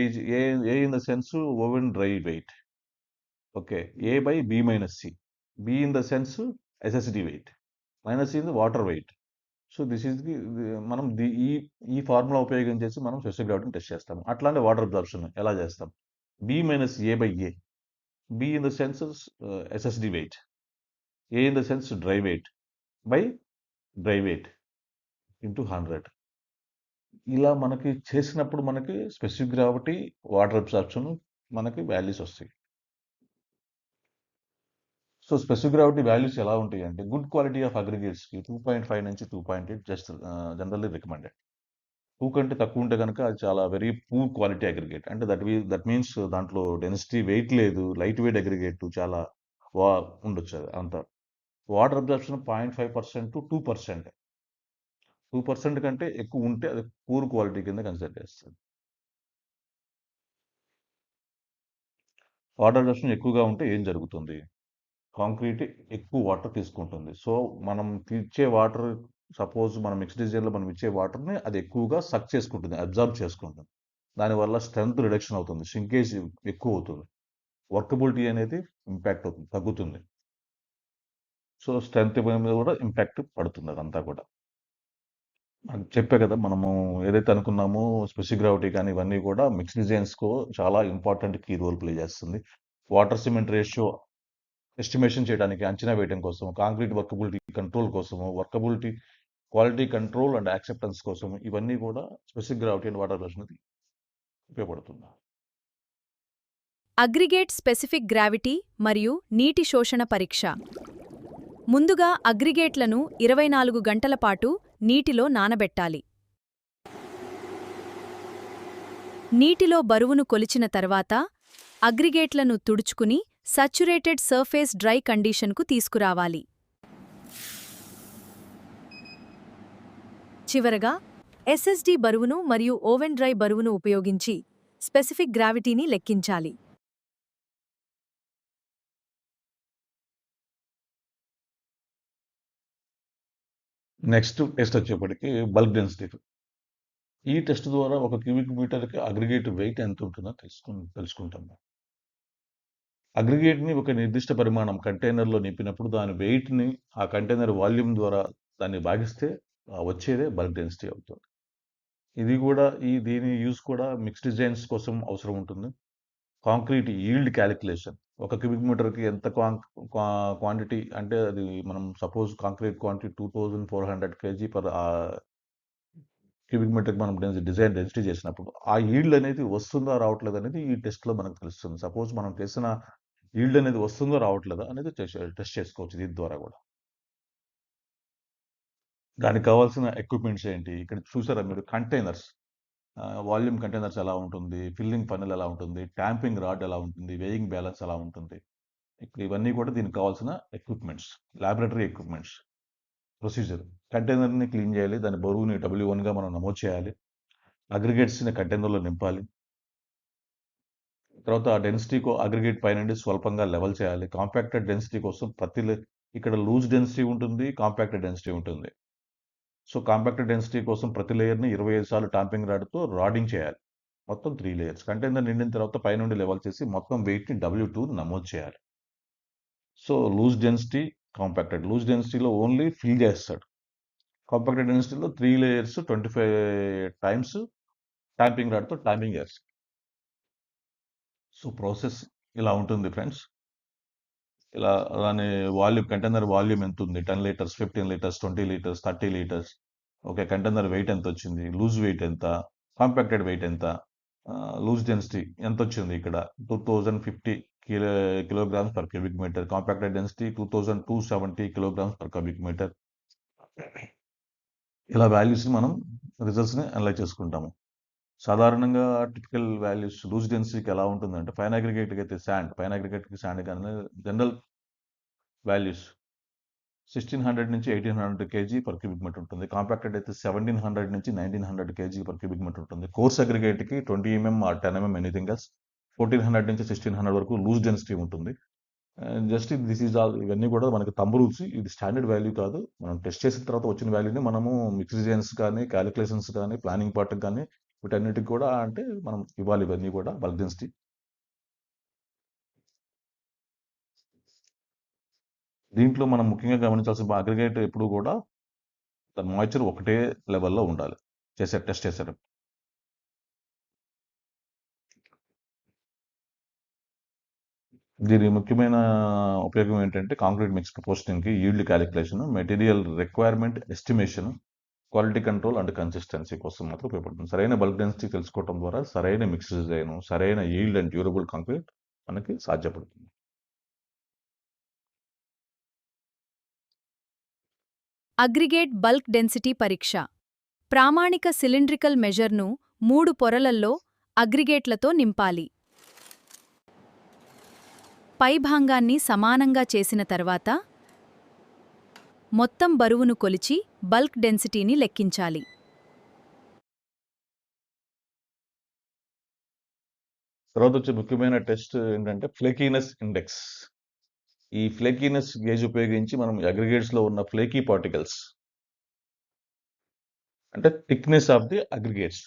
in the sense oven dry weight. Okay. A by B minus C. B in the sense SSD weight. Minus C in the water weight. So, this is మనం ఈ ఈ ఫార్ములా ఉపయోగించేసి మనం స్పెసిఫిక్ గ్రావిటీని టెస్ట్ చేస్తాము. అట్లానే వాటర్ అబ్జార్ప్షన్ ఎలా చేస్తాం? B minus A by A. B in the sense SSD weight. A in the sense dry weight by dry weight into 100. ఇలా మనకి చేసినప్పుడు మనకి స్పెసిఫిక్ గ్రావిటీ, వాటర్ అబ్సార్ప్షన్ మనకి వాల్యూస్ వస్తాయి. సో, స్పెసిఫిక్ గ్రావిటీ వాల్యూస్ ఎలా ఉంటాయంటే గుడ్ క్వాలిటీ ఆఫ్ అగ్రిగేట్స్‌కి 2.5 నుంచి 2.8 జనరల్లీ రికమెండెడ్. 2 కంటే తక్కువ ఉంటే గనక అది చాలా వెరీ పూర్ క్వాలిటీ అగ్రిగేట్. అంటే దట్ మీన్స్ దాంట్లో డెన్సిటీ వెయిట్ లేదు. లైట్ వెయిట్ అగ్రిగేట్ చాలా వా ఉండొచ్చు అది అంతా. Water absorption 0.5% to 2%. 2% కంటే ఎక్కువ ఉంటే అది పూర్ క్వాలిటీ కింద కన్సిడర్ చేస్తారు. వాటర్ అబ్సార్ప్షన్ ఎక్కువగా ఉంటే ఏం జరుగుతుంది? కాంక్రీట్ ఎక్కువ వాటర్ తీసుకుంటుంది. సో, మనం ఇచ్చే వాటర్ సపోజ్ మనం మిక్స్ డిజైన్‌లో మనం ఇచ్చే వాటర్‌ని అది ఎక్కువగా సక్ చేసుకుంటుంది. అబ్జార్బ్ చేసుకుంటుంది. దానివల్ల స్ట్రెంత్ రిడక్షన్ అవుతుంది. ష్రింకేజ్ ఎక్కువ అవుతుంది. వర్కబిలిటీ అనేది ఇంపాక్ట్ అవుతుంది. తగ్గుతుంది. సో, స్ట్రెంత్ మీద కూడా ఇంపాక్ట్ పడుతుంది అదంతా కూడా. అది చెప్పా కదా! మనము ఏదైతే అనుకున్నామో స్పెసిఫిక్ గ్రావిటీ కానీ ఇవన్నీ కూడా మిక్స్ డిజైన్స్‌కు చాలా ఇంపార్టెంట్ కీ రోల్ ప్లే చేస్తుంది. వాటర్ సిమెంట్ రేషియో ఎస్టిమేషన్ చేయడానికి, అంచనా వేయడం కోసం, కాంక్రీట్ వర్కబిలిటీ కంట్రోల్ కోసము, క్వాలిటీ కంట్రోల్ అండ్ యాక్సెప్టెన్స్ కోసం ఇవన్నీ కూడా specific gravity and water relation ఉపయోగపడుతుంది. అగ్రిగేట్ స్పెసిఫిక్ గ్రావిటీ మరియు నీటి శోషణ పరీక్ష. ముందుగా అగ్రిగేట్లను 24 గంటల పాటు నీటిలో నానబెట్టాలి. నీటిలో బరువును కొలిచిన తర్వాత అగ్రిగేట్లను తుడుచుకుని సచ్యురేటెడ్ సర్ఫేస్ డ్రై కండిషన్కు తీసుకురావాలి. చివరగా ఎస్ఎస్డి బరువును మరియు ఓవెన్ డ్రై బరువును ఉపయోగించి స్పెసిఫిక్ గ్రావిటీని లెక్కించాలి. నెక్స్ట్ టెస్ట్ వచ్చేప్పటికి బల్క్ డెన్సిటీ. ఈ టెస్ట్ ద్వారా ఒక క్యూబిక్ మీటర్కి అగ్రిగేట్ వెయిట్ ఎంత ఉంటుందో తెలుసుకుంటాం. అగ్రిగేట్ని ఒక నిర్దిష్ట పరిమాణం కంటైనర్లో నింపినప్పుడు దాని వెయిట్ని ఆ కంటైనర్ వాల్యూమ్ ద్వారా దాన్ని భాగిస్తే వచ్చేదే బల్క్ డెన్సిటీ అవుతుంది. ఇది కూడా దీని యూస్ కూడా మిక్స్డ్ డిజైన్స్ కోసం అవసరం ఉంటుంది. కాంక్రీట్ ఈల్డ్ క్యాలిక్యులేషన్, ఒక క్యూబిక్ మీటర్కి ఎంత క్వాంటిటీ అంటే అది మనం suppose concrete quantity 2400 kg per cubic మీటర్కి మనం డిజైన్ డెన్సిటీ చేసినప్పుడు ఆ ఈల్డ్ అనేది వస్తుందా రావట్లేదు అనేది ఈ టెస్ట్లో మనకు తెలుస్తుంది. సపోజ్ మనం చేసిన ఈల్డ్ అనేది వస్తుందో రావట్లేదా అనేది టెస్ట్ చేసుకోవచ్చు దీని ద్వారా కూడా. దానికి కావాల్సిన ఎక్విప్మెంట్స్ ఏంటి, ఇక్కడ చూసారా మీరు, కంటైనర్స్, వాల్యూమ్ కంటైనర్స్ ఎలా ఉంటుంది, ఫిల్లింగ్ ఫన్నెల్ ఎలా ఉంటుంది, ట్యాంపింగ్ రాడ్ ఎలా ఉంటుంది, వేయింగ్ బ్యాలెన్స్ ఎలా ఉంటుంది. ఇప్పుడు ఇవన్నీ కూడా దీనికి కావాల్సిన ఎక్విప్మెంట్స్, ల్యాబొరేటరీ ఎక్విప్మెంట్స్. ప్రొసీజర్, కంటైనర్ని క్లీన్ చేయాలి, దాని బరువుని W1గా మనం నమోదు చేయాలి, అగ్రిగేట్స్ని కంటైనర్లో నింపాలి, తర్వాత డెన్సిటీ అగ్రిగేట్ పై నుండి స్వల్పంగా లెవెల్ చేయాలి. కాంపాక్టెడ్ డెన్సిటీ కోసం ఇక్కడ లూజ్ డెన్సిటీ ఉంటుంది, కాంపాక్టెడ్ డెన్సిటీ ఉంటుంది. సో కాంపాక్టెడ్ డెన్సిటీ కోసం ప్రతి లేయర్ని 25 సార్లు టాంపింగ్ రాడ్తో రాడింగ్ చేయాలి. మొత్తం 3 లేయర్స్. కంటైనర్ నిండిన తర్వాత పైనుండి లెవెల్ చేసి మొత్తం వెయిట్ని W2 నమోదు చేయాలి. So loose density, compacted. Loose డెన్సిటీలో ఓన్లీ ఫిల్ చేస్తాడు. కాంపాక్టెడ్ డెన్సిటీలో 3 లేయర్స్ 25 టైమ్స్ టాంపింగ్ రాడ్తో టాంపింగ్ చేస్తాడు. సో ప్రాసెస్ ఇలా ఉంటుంది ఫ్రెండ్స్. ఇలా దాని వాల్యూమ్, కంటైనర్ వాల్యూమ్ ఎంత ఉంది, 10 litres, 15 litres, 20 litres, 30 litres. Okay, container weight ఎంత వచ్చింది, లూజ్ వెయిట్ ఎంత, కాంపాక్టెడ్ వెయిట్ ఎంత, లూజ్ డెన్సిటీ ఎంత వచ్చింది, ఇక్కడ 2050 kilograms per cubic metre, compacted density 2270 kilograms per cubic metre. ఇలా వాల్యూస్ని మనం రిజల్ట్స్ని అనలైజ్ చేసుకుంటాము. సాధారణంగా టిపికల్ వాల్యూస్ లూజ్ డెన్సిటీకి ఎలా ఉంటుందంటే, ఫైన్ అగ్రిగేట్కి అయితే ఫైన్ అగ్రిగేట్కి శాండ్ కానీ జనరల్ వాల్యూస్ 1600 నుంచి 1800 kg పర్ క్యూబిక్ మీటర్ ఉంటుంది. కాంపాక్టెడ్ అయితే 1700 నుంచి 1900 kg పర్ క్యూబిక్ మీటర్ ఉంటుంది. కోర్స్ అగ్రిగేట్కి 20 mm or 10 mm anything else 1400 నుంచి 1600 వరకు లూజ్ డెన్సిటీ ఉంటుంది. Just this is all. ఇవన్నీ కూడా మనకి తంబు రూల్స్, ఇది స్టాండర్డ్ వాల్యూ కాదు. మనం టెస్ట్ చేసిన తర్వాత వచ్చిన వాల్యూని మనము మిక్స్ డిజైన్స్ కానీ, క్యాలిక్యులేషన్స్ కానీ, ప్లానింగ్ పార్ట్ కానీ వీటన్నిటికి కూడా అంటే మనం ఇవ్వాలి. ఇవన్నీ కూడా బల్క్ డెన్సిటీ. దీంట్లో మనం ముఖ్యంగా గమనించాల్సిన అగ్రిగేట్ ఎప్పుడు కూడా దాని మాయిశ్చర్ ఒకటే లెవెల్లో ఉండాలి టెస్ట్ చేశారు. దీని ముఖ్యమైన ఉపయోగం ఏంటంటే కాంక్రీట్ మిక్స్ ప్రపోర్షనింగ్కి, yield calculation, material requirement estimation, quality control and consistency కోసం మాత్రం ఉపయోగపడుతుంది. సరైన బల్క్ డెన్సిటీ తెలుసుకోవడం ద్వారా సరైన మిక్స్ డిజైన్, సరైన ఈల్డ్ అండ్ డ్యూరబుల్ కాంక్రీట్ మనకి సాధ్యపడుతుంది. అగ్రిగేట్ బల్క్ డెన్సిటీ పరీక్ష. ప్రామాణిక సిలిండ్రికల్ మెజర్ను 3 పొరలల్లో అగ్రిగేట్లతో నింపాలి. పైభాగాన్ని సమానంగా చేసిన తర్వాత మొత్తం బరువును కొలిచి బల్క్ డెన్సిటీని లెక్కించాలి. తర్వాత వచ్చే ముఖ్యమైన టెస్ట్ ఏంటంటే ఫ్లేకీనెస్ ఇండెక్స్. ఈ ఫ్లేకీనెస్ గేజ్ ఉపయోగించి మనం అగ్రిగేట్స్లో ఉన్న ఫ్లేకీ పార్టికల్స్ అంటే థిక్నెస్ ఆఫ్ ది అగ్రిగేట్స్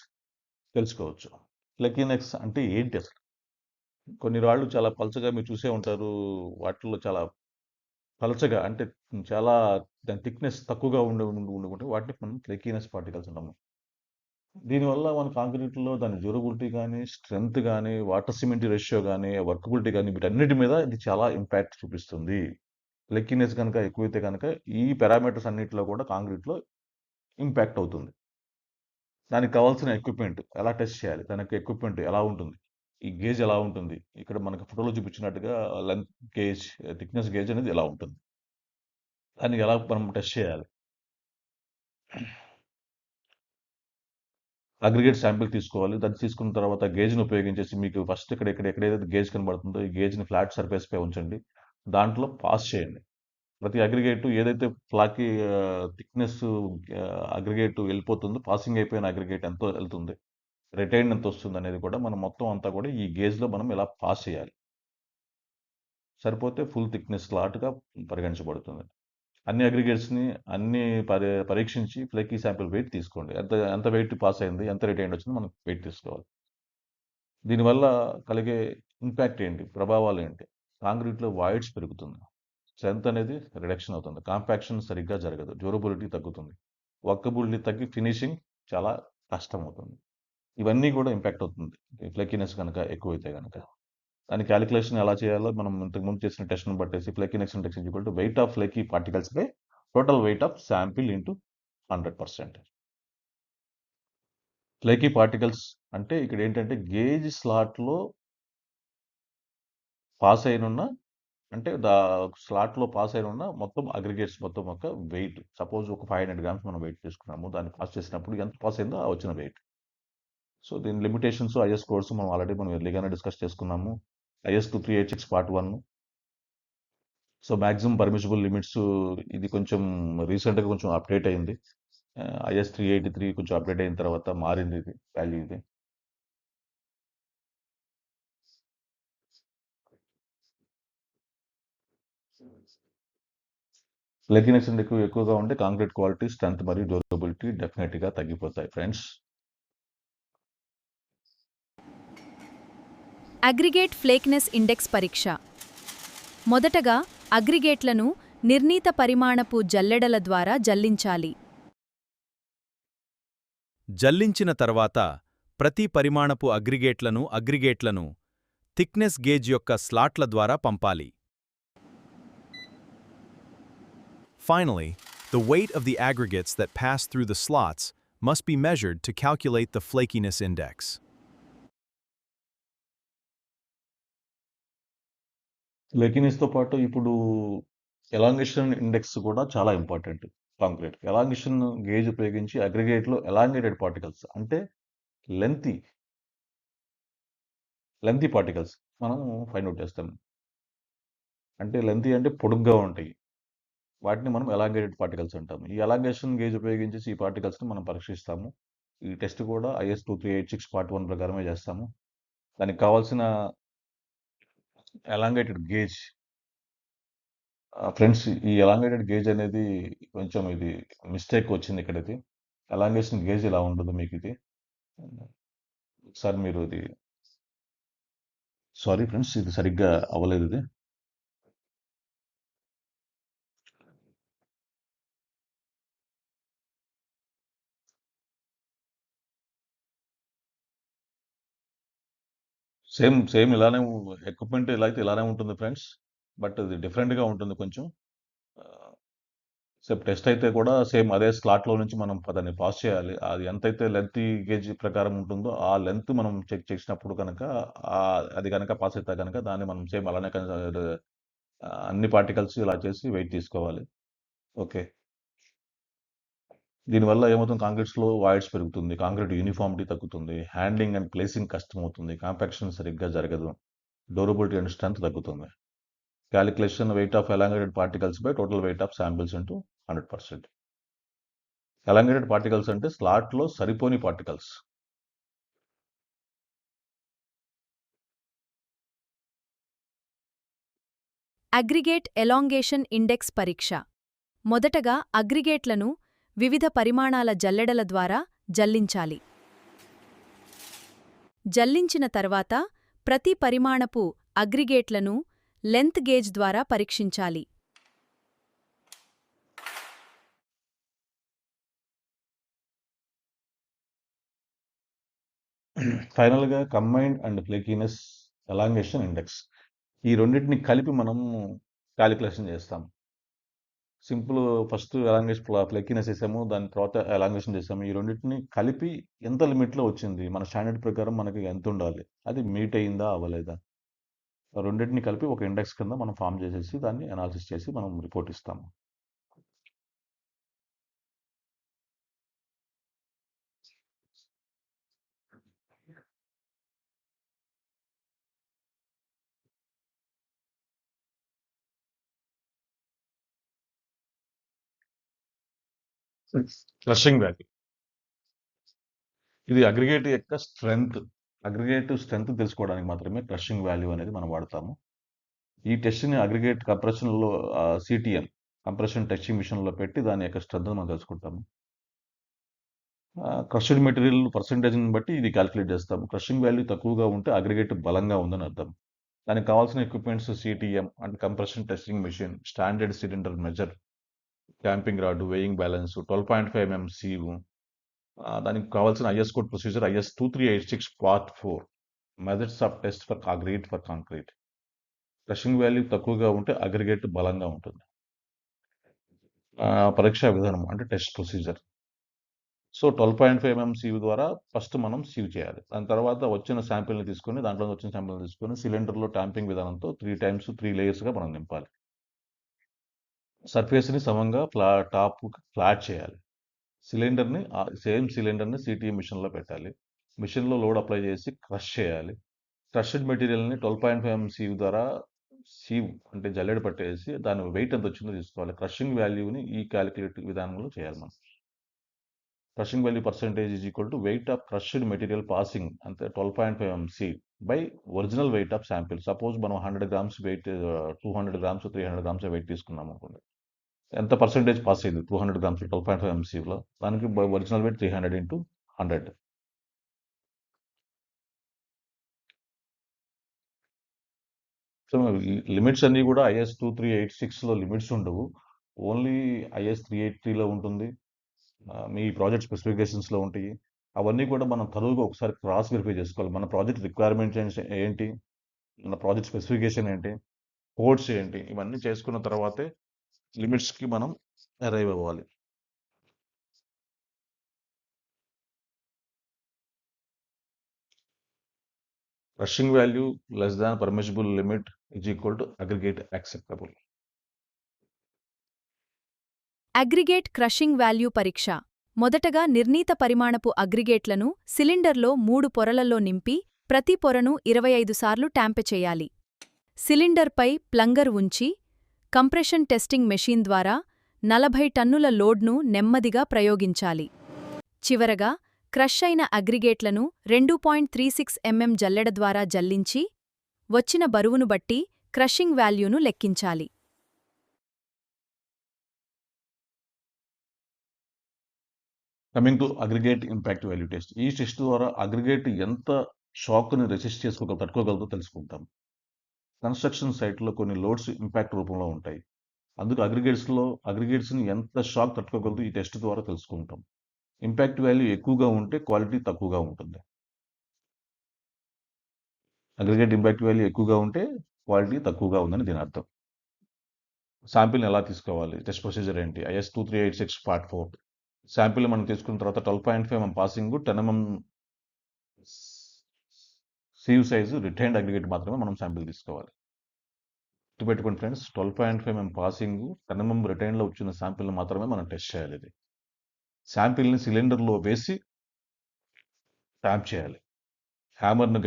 తెలుసుకోవచ్చు. ఫ్లేకీనెస్ అంటే ఏంటి అసలు? కొన్ని రాళ్ళు చాలా పలచగా మీరు చూసే ఉంటారు, వాటిల్లో చాలా పలచగా అంటే చాలా దాని థిక్నెస్ తక్కువగా ఉండే వాటిని మనం ఫ్లేకీనెస్ పార్టికల్స్ అంటాము. దీనివల్ల మన కాంక్రీట్లో దాని డ్యూరబిలిటీ కానీ, స్ట్రెంగ్త్ కానీ, వాటర్ సిమెంట్ రేషియో కానీ, వర్కబిలిటీ కానీ వీటన్నిటి మీద ఇది చాలా ఇంపాక్ట్ చూపిస్తుంది. ఫ్లేకీనెస్ కనుక ఎక్కువైతే కనుక ఈ పారామీటర్స్ అన్నింటిలో కూడా కాంక్రీట్లో ఇంపాక్ట్ అవుతుంది. దానికి కావాల్సిన ఎక్విప్‌మెంట్ ఎలా టెస్ట్ చేయాలి? దానికి ఎక్విప్‌మెంట్ ఎలా ఉంటుంది? ఈ గేజ్ ఎలా ఉంటుంది? ఇక్కడ మనకు ఫోటోలో చూపించినట్టుగా లెంత్ గేజ్, థిక్‌నెస్ గేజ్ అనేది ఎలా ఉంటుంది? దాన్ని ఎలా మనం టెస్ట్ చేయాలి? అగ్రిగేట్ శాంపిల్ తీసుకోవాలి. దాన్ని తీసుకున్న తర్వాత గేజ్‌ని ఉపయోగించేసి మీకు ఫస్ట్ ఎక్కడైతే గేజ్ కనబడుతుందో ఈ గేజ్‌ని ఫ్లాట్ సర్ఫేస్‌పై ఉంచండి. దాంట్లో పాస్ చేయండి. ప్రతి అగ్రిగేటు ఏదైతే ఫ్లాట్‌కి థిక్‌నెస్ అగ్రిగేట్ వెళ్ళిపోతుందో, పాసింగ్ అయిపోయిన అగ్రిగేట్ ఎంతో వెళ్తుంది, రిటైన్డ్ ఎంత వస్తుందనేది కూడా మనం మొత్తం అంతా కూడా ఈ గేజ్‌లో మనం ఇలా పాస్ చేయాలి. సరిపోతే ఫుల్ థిక్‌నెస్ స్లాట్‌గా పరిగణించబడుతుంది. అన్ని అగ్రిగేట్స్‌ని అన్నీ పరీక్షించి ఫ్లేకీ శాంపిల్ వెయిట్ తీసుకోండి. ఎంత ఎంత వెయిట్ పాస్ అయింది, ఎంత రిటైన్డ్ వచ్చిందో మనం వెయిట్ తీసుకోవాలి. దీనివల్ల కలిగే ఇంపాక్ట్ ఏంటి? ప్రభావాలేంటి? కాంక్రీట్‌లో వాయిడ్స్ పెరుగుతుంది. స్ట్రెంత్ అనేది రిడక్షన్ అవుతుంది. కాంపాక్షన్ సరిగ్గా జరగదు. డ్యూరబిలిటీ తగ్గుతుంది. వర్కబిలిటీ తగ్గి ఫినిషింగ్ చాలా కష్టమవుతుంది. ఇవన్నీ కూడా ఇంపాక్ట్ అవుతుంది. ఈ ఫ్లేకీనెస్ గనక ఎక్కువైతే గనక. దాని కాలిక్యులేషన్ ఎలా చేయాలో మనం ఇంతకుముందు చేసిన టెస్ట్‌ని బట్టేసి flakiness index is equal to weight of flaky particles by total weight of sample into 100%. Flaky particles అంటే ఇక్కడ ఏంటంటే గేజ్ స్లాట్‌లో పాస్ అయినున్న అంటే స్లాట్‌లో పాస్ అయినున్న మొత్తం అగ్రిగేట్స్ మొత్తం యొక్క వెయిట్. సపోజ్ ఒక 500 గ్రామ్స్ మనం వెయిట్ తీసుకున్నాము. దాన్ని పాస్ చేసినప్పుడు ఎంత పాస్ అయిందో ఆ వచ్చిన వెయిట్. సో, దీని లిమిటేషన్స్ ఐఎస్ కోడ్స్ మనం ఎర్లీగానే డిస్కస్ చేసుకున్నాము. Is 2386 part 1. So, maximum permissible limits ఇది కొంచెం రీసెంట్‌గా కొంచెం అప్డేట్ అయింది. ఐఎస్ 383 కొంచెం అప్డేట్ అయిన తర్వాత మారింది ఇది వాల్యూ ఇది. ఫ్లేకీనెస్ ఎక్కువగా ఉంటే కాంక్రీట్ క్వాలిటీ, స్ట్రెంత్ మరియు డ్యూరబిలిటీ డెఫినెట్‌గా తగ్గిపోతాయి ఫ్రెండ్స్. అగ్రిగేట్ ఫ్లేక్నెస్ ఇండెక్స్ పరీక్ష. మొదటగా అగ్రిగేట్లను నిర్ణీత పరిమాణపు జల్లెడల ద్వారా జల్లించాలి. జల్లించిన తర్వాత ప్రతి పరిమాణపు అగ్రిగేట్లను థిక్నెస్ గేజ్ యొక్క స్లాట్ల ద్వారా పంపాలి. Finally, the weight of the aggregates that pass through the slots must be measured to calculate the flakiness index. ఫ్లేకీనెస్‌తో పాటు ఇప్పుడు ఎలాంగేషన్ ఇండెక్స్ కూడా చాలా ఇంపార్టెంట్ కాంక్రీట్. ఎలాంగేషన్ గేజ్ ఉపయోగించి అగ్రిగేట్‌లో ఎలాంగేటెడ్ పార్టికల్స్ అంటే లెంతీ పార్టికల్స్ మనం ఫైండ్ ఔట్ చేస్తాం. అంటే లెంతీ అంటే పొడుగ్గా ఉంటాయి. వాటిని మనం ఎలాంగేటెడ్ పార్టికల్స్ అంటాము. ఈ ఎలాంగేషన్ గేజ్ ఉపయోగించేసి ఈ పార్టికల్స్‌ని మనం పరీక్షిస్తాము. ఈ టెస్ట్ కూడా ఐఎస్ 2386 పార్ట్ 1 ప్రకారమే చేస్తాము. దానికి కావాల్సిన ఎలాంగేటెడ్ గేజ్ ఫ్రెండ్స్, ఈ ఎలాంగేటెడ్ గేజ్ అనేది కొంచెం ఇది మిస్టేక్ వచ్చింది ఇక్కడ ఇది. ఎలాంగేషన్ గేజ్ ఇలా ఉంటుంది మీకు ఇది. ఒకసారి మీరు ఇది సారీ ఫ్రెండ్స్, ఇది సరిగ్గా అవ్వలేదు ఇది. సేమ్ ఇలానే ఎక్విప్‌మెంట్ ఎలా అయితే ఇలానే ఉంటుంది ఫ్రెండ్స్. బట్ ఇది డిఫరెంట్‌గా ఉంటుంది కొంచెం. టెస్ట్ అయితే కూడా సేమ్ అదే స్లాట్‌లో నుంచి మనం దాన్ని పాస్ చేయాలి. అది ఎంతైతే లెంత్ గేజ్ ప్రకారం ఉంటుందో ఆ లెంత్ మనం చెక్ చేసినప్పుడు గనక అది గనక పాస్ అయితే గనక దాన్ని మనం సేమ్ అలానే అన్ని పార్టికల్స్ ఇలా చేసి వెయిట్ తీసుకోవాలి. ఓకే. దీనివల్ల ఏమవుతుంది, కాంక్రీట్స్‌లో వాయిడ్స్ పెరుగుతుంది. కాంక్రీట్ యూనిఫార్మిటీ తగ్గుతుంది. హ్యాండ్లింగ్ అండ్ ప్లేసింగ్ కష్టమవుతుంది. కాంపాక్షన్ సరిగ్గా జరగదు. డ్యూరబిలిటీ అండ్ స్ట్రెంత్ తగ్గుతుంది. Calculation weight of elongated particles by total weight of samples into 100%. Elongated particles అంటే స్లాట్‌లో సరిపోని పార్టికల్స్. అగ్రిగేట్ ఎలాంగేషన్ ఇండెక్స్ పరీక్ష. మొదటగా అగ్రిగేట్లను వివిధ పరిమాణాల జల్లెడల ద్వారా జల్లించాలి. జల్లించిన తర్వాత ప్రతి పరిమాణపు అగ్రిగేట్లను లెంత్ గేజ్ ద్వారా పరీక్షించాలి. ఫైనల్‌గా కంబైన్డ్ అండ్ ఫ్లేకీనెస్ ఎలాంగేషన్ ఇండెక్స్. ఈ రెండిటిని కలిపి మనం కాలిక్యులేషన్ చేస్తాం. సింపుల్ ఫస్ట్ ఎలాంగేషన్ ఫ్లెక్కినెస్ చేసాము. దాని తర్వాత ఎలాంగేషన్ చేసాము. ఈ రెండిటిని కలిపి ఎంత లిమిట్‌లో వచ్చింది? మన స్టాండర్డ్ ప్రకారం మనకి ఎంతుండాలి? అది మీట్ అయిందా? అవ్వలేదా? రెండిటిని కలిపి ఒక ఇండెక్స్ కింద మనం ఫార్మ్ చేసేసి దాన్ని అనాలిసిస్ చేసి మనం రిపోర్ట్ ఇస్తాము. Crushing value. ఇది అగ్రిగేట్ యొక్క స్ట్రెంగ్త్. అగ్రిగేట్ స్ట్రెంగ్త్ తెలుసుకోవడానికి మాత్రమే క్రషింగ్ వాల్యూ అనేది మనం వాడతాము. ఈ టెస్ట్‌ని అగ్రిగేట్ కంప్రెషన్‌లో సీటీఎం కంప్రెషన్ టెస్టింగ్ మిషన్‌లో పెట్టి దాని యొక్క స్ట్రెంగ్త్‌ని మనం తెలుసుకుంటాము. క్రష్డ్ మెటీరియల్ పర్సెంటేజ్‌ని బట్టి ఇది కాలిక్యులేట్ చేస్తాము. క్రషింగ్ వాల్యూ తక్కువగా ఉంటే అగ్రిగేట్ బలంగా ఉందని అర్థం. దానికి కావాల్సిన ఎక్విప్‌మెంట్స్ సీటీఎం అంటే compression testing machine, standard cylinder measure, clamping rod, weighing balance, 12.5 mm సీవు. దానికి కావాల్సిన is code procedure IS 2386 part 4 methods of test for aggregate for concrete. Crushing value తక్కువగా ఉంటే అగ్రిగేట్ బలంగా ఉంటుంది. పరీక్షా విధానం అంటే test procedure. So 12.5 mm sieve ద్వారా ఫస్ట్ మనం సీవ్ చేయాలి. దాని తర్వాత వచ్చిన శాంపిల్‌ని తీసుకొని దాంట్లో వచ్చిన శాంపిల్‌ని తీసుకొని సిలిండర్‌లో ట్యాంపింగ్ విధానంతో 3 టైమ్స్ 3 లేయర్స్‌గా మనం నింపాలి. సర్ఫేస్‌ని సమంగా టాప్ ఫ్లాట్ చేయాలి. సిలిండర్‌ని సేమ్ సిలిండర్‌ని సీటీఎం మిషన్‌లో పెట్టాలి. మిషన్‌లో లోడ్ అప్లై చేసి క్రష్ చేయాలి. క్రష్డ్ మెటీరియల్‌ని 12.5 mm సీవ్ ద్వారా అంటే జల్లెడ పట్టేసి దాని వెయిట్ ఎంత వచ్చిందో తీసుకోవాలి. క్రషింగ్ వాల్యూని ఈ కాలిక్యులేట్ విధానంలో చేయాలి మనం. Crushing value percentage is equal to weight of crushed material passing అంతే 12.5 mm seed by original wait of sample. Suppose మనం 100 grams wait 200 grams 300 grams wait తీసుకున్నాం అనుకోండి. ఎంత పర్సెంటేజ్ పాస్ అయింది 200 గ్రామ్స్ 12.5 mm సీవ్‌లో? దానికి ఒరిజినల్ వెయిట్ 300 ఇంటూ 100. సో ఈ లిమిట్స్ అన్నీ కూడా IS 2386లో లిమిట్స్ ఉండవు. ఓన్లీ IS 383లో ఉంటుంది. మీ ప్రాజెక్ట్ స్పెసిఫికేషన్స్‌లో ఉంటాయి. అవన్నీ కూడా మనం తరువుగా ఒకసారి క్రాస్ వెరిఫై చేసుకోవాలి. మన ప్రాజెక్ట్ రిక్వైర్మెంట్స్ ఏంటి? మన ప్రాజెక్ట్ స్పెసిఫికేషన్ ఏంటి? కోడ్స్ ఏంటి? ఇవన్నీ చేసుకున్న తర్వాతే లిమిట్స్‌కి మనం అరైవ్ అవ్వాలి. Crushing value less than permissible limit is equal to aggregate acceptable. Aggregate crushing value పరీక్ష. మొదటగా నిర్ణీత పరిమాణపు అగ్రిగేట్లను సిలిండర్లో 3 పొరలలో నింపి ప్రతి పొరను 25 సార్లు ట్యాంపె చేయాలి. సిలిండర్పై ప్లంగర్ ఉంచి కంప్రెషన్ టెస్టింగ్ మెషీన్ ద్వారా 40 టన్నుల లోడ్ను నెమ్మదిగా ప్రయోగించాలి. చివరగా క్రష్ అయిన అగ్రిగేట్లను 2.36 mm జల్లెడ ద్వారా జల్లించి వచ్చిన బరువును బట్టి క్రషింగ్ వాల్యూను లెక్కించాలి. Coming to aggregate impact value test. ఈ టెస్ట్ ద్వారా అగ్రిగేట్ ఎంత షాక్‌ని రెసిస్ట్ తట్టుకోగలదో తెలుసుకుంటాం. కన్‌స్ట్రక్షన్ సైట్‌లో కొన్ని లోడ్స్ ఇంపాక్ట్ రూపంలో ఉంటాయి. అందుకు అగ్రిగేట్స్‌ని ఎంత షాక్ తట్టుకోగలదో ఈ టెస్ట్ ద్వారా తెలుసుకుంటాం. ఇంపాక్ట్ వాల్యూ ఎక్కువగా ఉంటే క్వాలిటీ తక్కువగా ఉంటుంది. అగ్రిగేట్ ఇంపాక్ట్ వాల్యూ ఎక్కువగా ఉంటే క్వాలిటీ తక్కువగా ఉందని దీని అర్థం. శాంపిల్‌ని ఎలా తీసుకోవాలి? టెస్ట్ ప్రొసీజర్ ఏంటి? IS 2386 part 4. శాంపిల్‌ని మనం తీసుకున్న తర్వాత 12.5 mm passing 10 mm sieve size retained aggregate మాత్రమే మనం శాంపిల్ తీసుకోవాలి. గుర్తుపెట్టుకోండి ఫ్రెండ్స్, 12.5 mm పాసింగ్ 10 mm రిటైన్‌లో వచ్చిన శాంపిల్‌ని మాత్రమే మనం టెస్ట్ చేయాలి ఇది. శాంపిల్‌ని సిలిండర్‌లో వేసి ట్యాప్ చేయాలి. హ్యామర్‌ను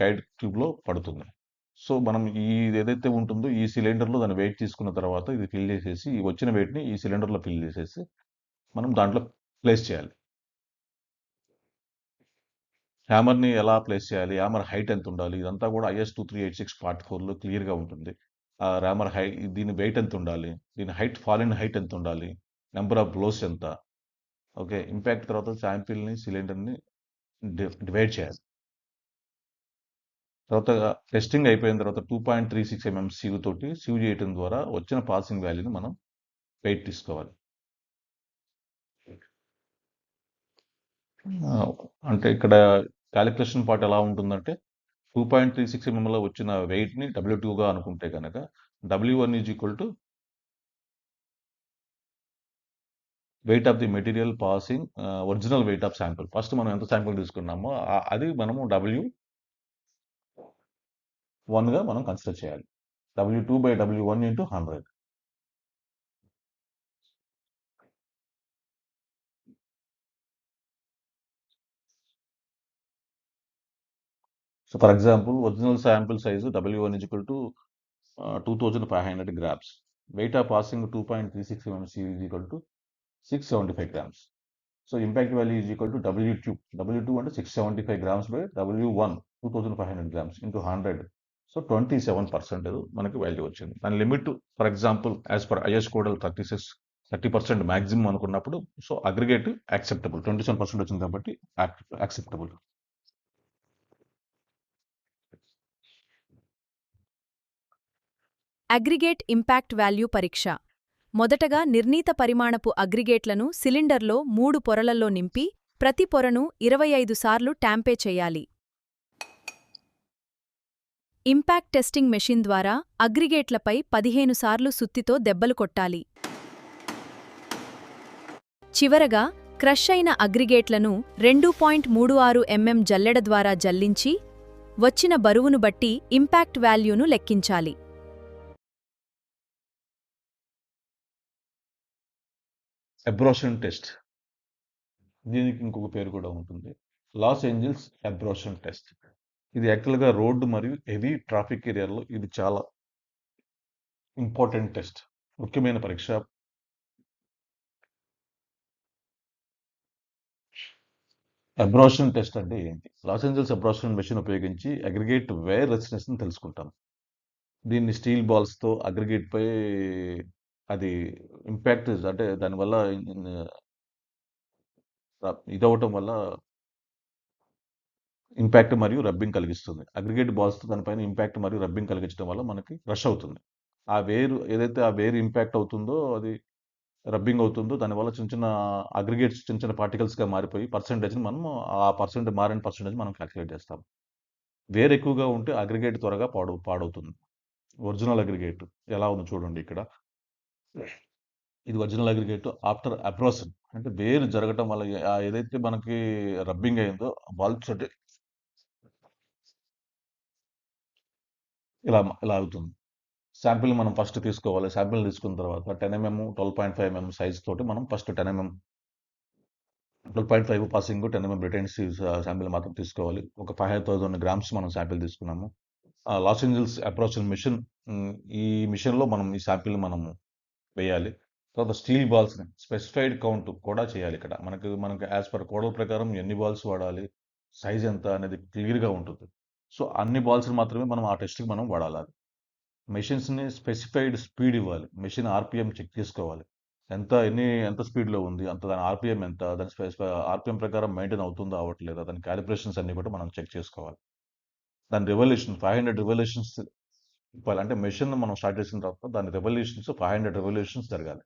గైడ్ ట్యూబ్‌లో పడుతుంది. సో, మనం ఏదైతే ఉంటుందో ఈ సిలిండర్‌లో దాని వెయిట్ తీసుకున్న తర్వాత ఇది ఫిల్ చేసేసి, ఈ వచ్చిన వెయిట్‌ని ఈ సిలిండర్‌లో ఫిల్ చేసేసి, మనం దాంట్లో ప్లేస్ చేయాలి. హ్యామర్‌ని ఎలా ప్లేస్ చేయాలి? హ్యామర్ హైట్ ఎంతుండాలి? ఇదంతా కూడా IS 2386 పార్ట్ 4లో క్లియర్‌గా ఉంటుంది. దీని వెయిట్ ఎంతుండాలి? దీని ఫాలిన్ హైట్ ఎంతుండాలి? నంబర్ ఆఫ్ బ్లోస్ ఎంత? ఓకే. ఇంపాక్ట్ తర్వాత శాంపిల్‌ని, సిలిండర్‌ని డివైడ్ చేయాలి. తర్వాత టెస్టింగ్ అయిపోయిన తర్వాత 2.36 mm సీవ్ తోటి సీవ్ చేయటం ద్వారా వచ్చిన పాసింగ్ వాల్యూని మనం వెయిట్ తీసుకోవాలి. అంటే ఇక్కడ కాలిక్యులేషన్ పార్ట్ ఎలా ఉంటుందంటే 2.36 mmలో వచ్చిన వెయిట్‌ని W2గా అనుకుంటే గనక W1 is equal to weight of the material passing original wait of sample. First మనం ఎంత శాంపిల్ తీసుకున్నామో అది మనము W1గా మనం కన్సిడర్ చేయాలి. W2/W1 into 100. So for example original sample size W1 is equal to 2500 grams. Weight of passing 2.36 mmC is equal to 675 grams. So impact value is equal to W2. W2 అంటే 675 grams by W1 2500 grams into 100. So 27% మనకి వాల్యూ వచ్చింది. దాని limit for example as per IS codal 30% maximum అనుకున్నప్పుడు సో అగ్రిగేట్ యాక్సెప్టబుల్ 27% వచ్చింది కాబట్టి యాక్సెప్టబుల్. అగ్రిగేట్ ఇంపాక్ట్ వాల్యూ పరీక్ష. మొదటగా నిర్ణీత పరిమాణపు అగ్రిగేట్లను సిలిండర్లో 3 పొరలలో నింపి ప్రతి పొరను 25 సార్లు ట్యాంపే చేయాలి. ఇంపాక్ట్ టెస్టింగ్ మెషిన్ ద్వారా అగ్రిగేట్లపై 15 సార్లు సుత్తితో దెబ్బలు కొట్టాలి. చివరగా క్రష్ అయిన అగ్రిగేట్లను 2.36 mm జల్లెడ ద్వారా జల్లించి వచ్చిన బరువును బట్టి ఇంపాక్ట్ వాల్యూను లెక్కించాలి. అబ్రాషన్ టెస్ట్, దీనికి ఇంకొక పేరు కూడా ఉంటుంది, లాస్ ఏంజల్స్ అబ్రాషన్ టెస్ట్. ఇది యాక్చువల్గా రోడ్డు మరియు హెవీ ట్రాఫిక్ ఏరియాలో ఇది చాలా ఇంపార్టెంట్ టెస్ట్, ముఖ్యమైన పరీక్ష. అబ్రాషన్ టెస్ట్ అంటే ఏంటి? లాస్ ఏంజల్స్ అబ్రాషన్ మెషిన్ ఉపయోగించి అగ్రిగేట్ వేర్ రెసిస్టెన్స్ని తెలుసుకుంటాం. దీన్ని స్టీల్ బాల్స్తో అగ్రిగేట్ పై అది ఇంపాక్ట్ అంటే దానివల్ల ఇదవటం వల్ల ఇంపాక్ట్ మరియు రబ్బింగ్ కలిగిస్తుంది. అగ్రిగేట్ బాల్స్తో దానిపైన ఇంపాక్ట్ మరియు రబ్బింగ్ కలిగించడం వల్ల మనకి రష్ అవుతుంది. ఆ వేరు ఏదైతే ఆ వేరు ఇంపాక్ట్ అవుతుందో అది రబ్బింగ్ అవుతుందో దానివల్ల చిన్న చిన్న అగ్రిగేట్స్ చిన్న చిన్న పార్టికల్స్గా మారిపోయి పర్సెంటేజ్ని మనం మారిన పర్సెంటేజ్ మనం క్యాలిక్యులేట్ చేస్తాం. వేరు ఎక్కువగా ఉంటే అగ్రిగేట్ త్వరగా పాడవుతుంది. ఒరిజినల్ అగ్రిగేట్ ఎలా ఉందో చూడండి ఇక్కడ. ఇది ఒరిజినల్ అగ్రిగేట్ ఆఫ్టర్ అబ్రాషన్ అంటే వేరు జరగటం వల్ల ఏదైతే మనకి రబ్బింగ్ అయిందో బాల్స్ అంటే ఇలా అవుతుంది. శాంపిల్ మనం ఫస్ట్ తీసుకోవాలి. శాంపిల్ తీసుకున్న తర్వాత 10 mm 12.5 mm సైజ్ తోటి మనం first 10 mm 12.5 passing 10 mm retain sample మాత్రం తీసుకోవాలి. ఒక 5000 grams మనం శాంపిల్ తీసుకున్నాము. లాస్ ఏంజల్స్ అబ్రాషన్ మిషన్, ఈ మిషన్లో మనం ఈ శాంపిల్ మనము వేయాలి. తర్వాత స్టీల్ బాల్స్ని స్పెసిఫైడ్ కౌంట్ కూడా చేయాలి. ఇక్కడ మనకి యాజ్ పర్ కోడల్ ప్రకారం ఎన్ని బాల్స్ వాడాలి, సైజ్ ఎంత అనేది క్లియర్గా ఉంటుంది. సో అన్ని బాల్స్ని మాత్రమే మనం ఆ టెస్ట్కి మనం వాడాలి. మెషిన్స్ని స్పెసిఫైడ్ స్పీడ్ ఇవ్వాలి. మెషిన్ ఆర్పిఎం చెక్ చేసుకోవాలి. ఎంత స్పీడ్లో ఉంది, దాని ఆర్పిఎం ఎంత, దాని ఆర్పిఎం ప్రకారం మెయింటైన్ అవుతుందా అవ్వట్లేదా, దాని క్యాలిబ్రేషన్స్ అన్ని కూడా మనం చెక్ చేసుకోవాలి. దాని రెవల్యూషన్ 500 రెవల్యూషన్స్ ఇవ్వాలి. అంటే మెషిన్ మనం స్టార్ట్ చేసిన తర్వాత దాని రెవల్యూషన్స్ 500 రెవల్యూషన్స్ జరగాలి.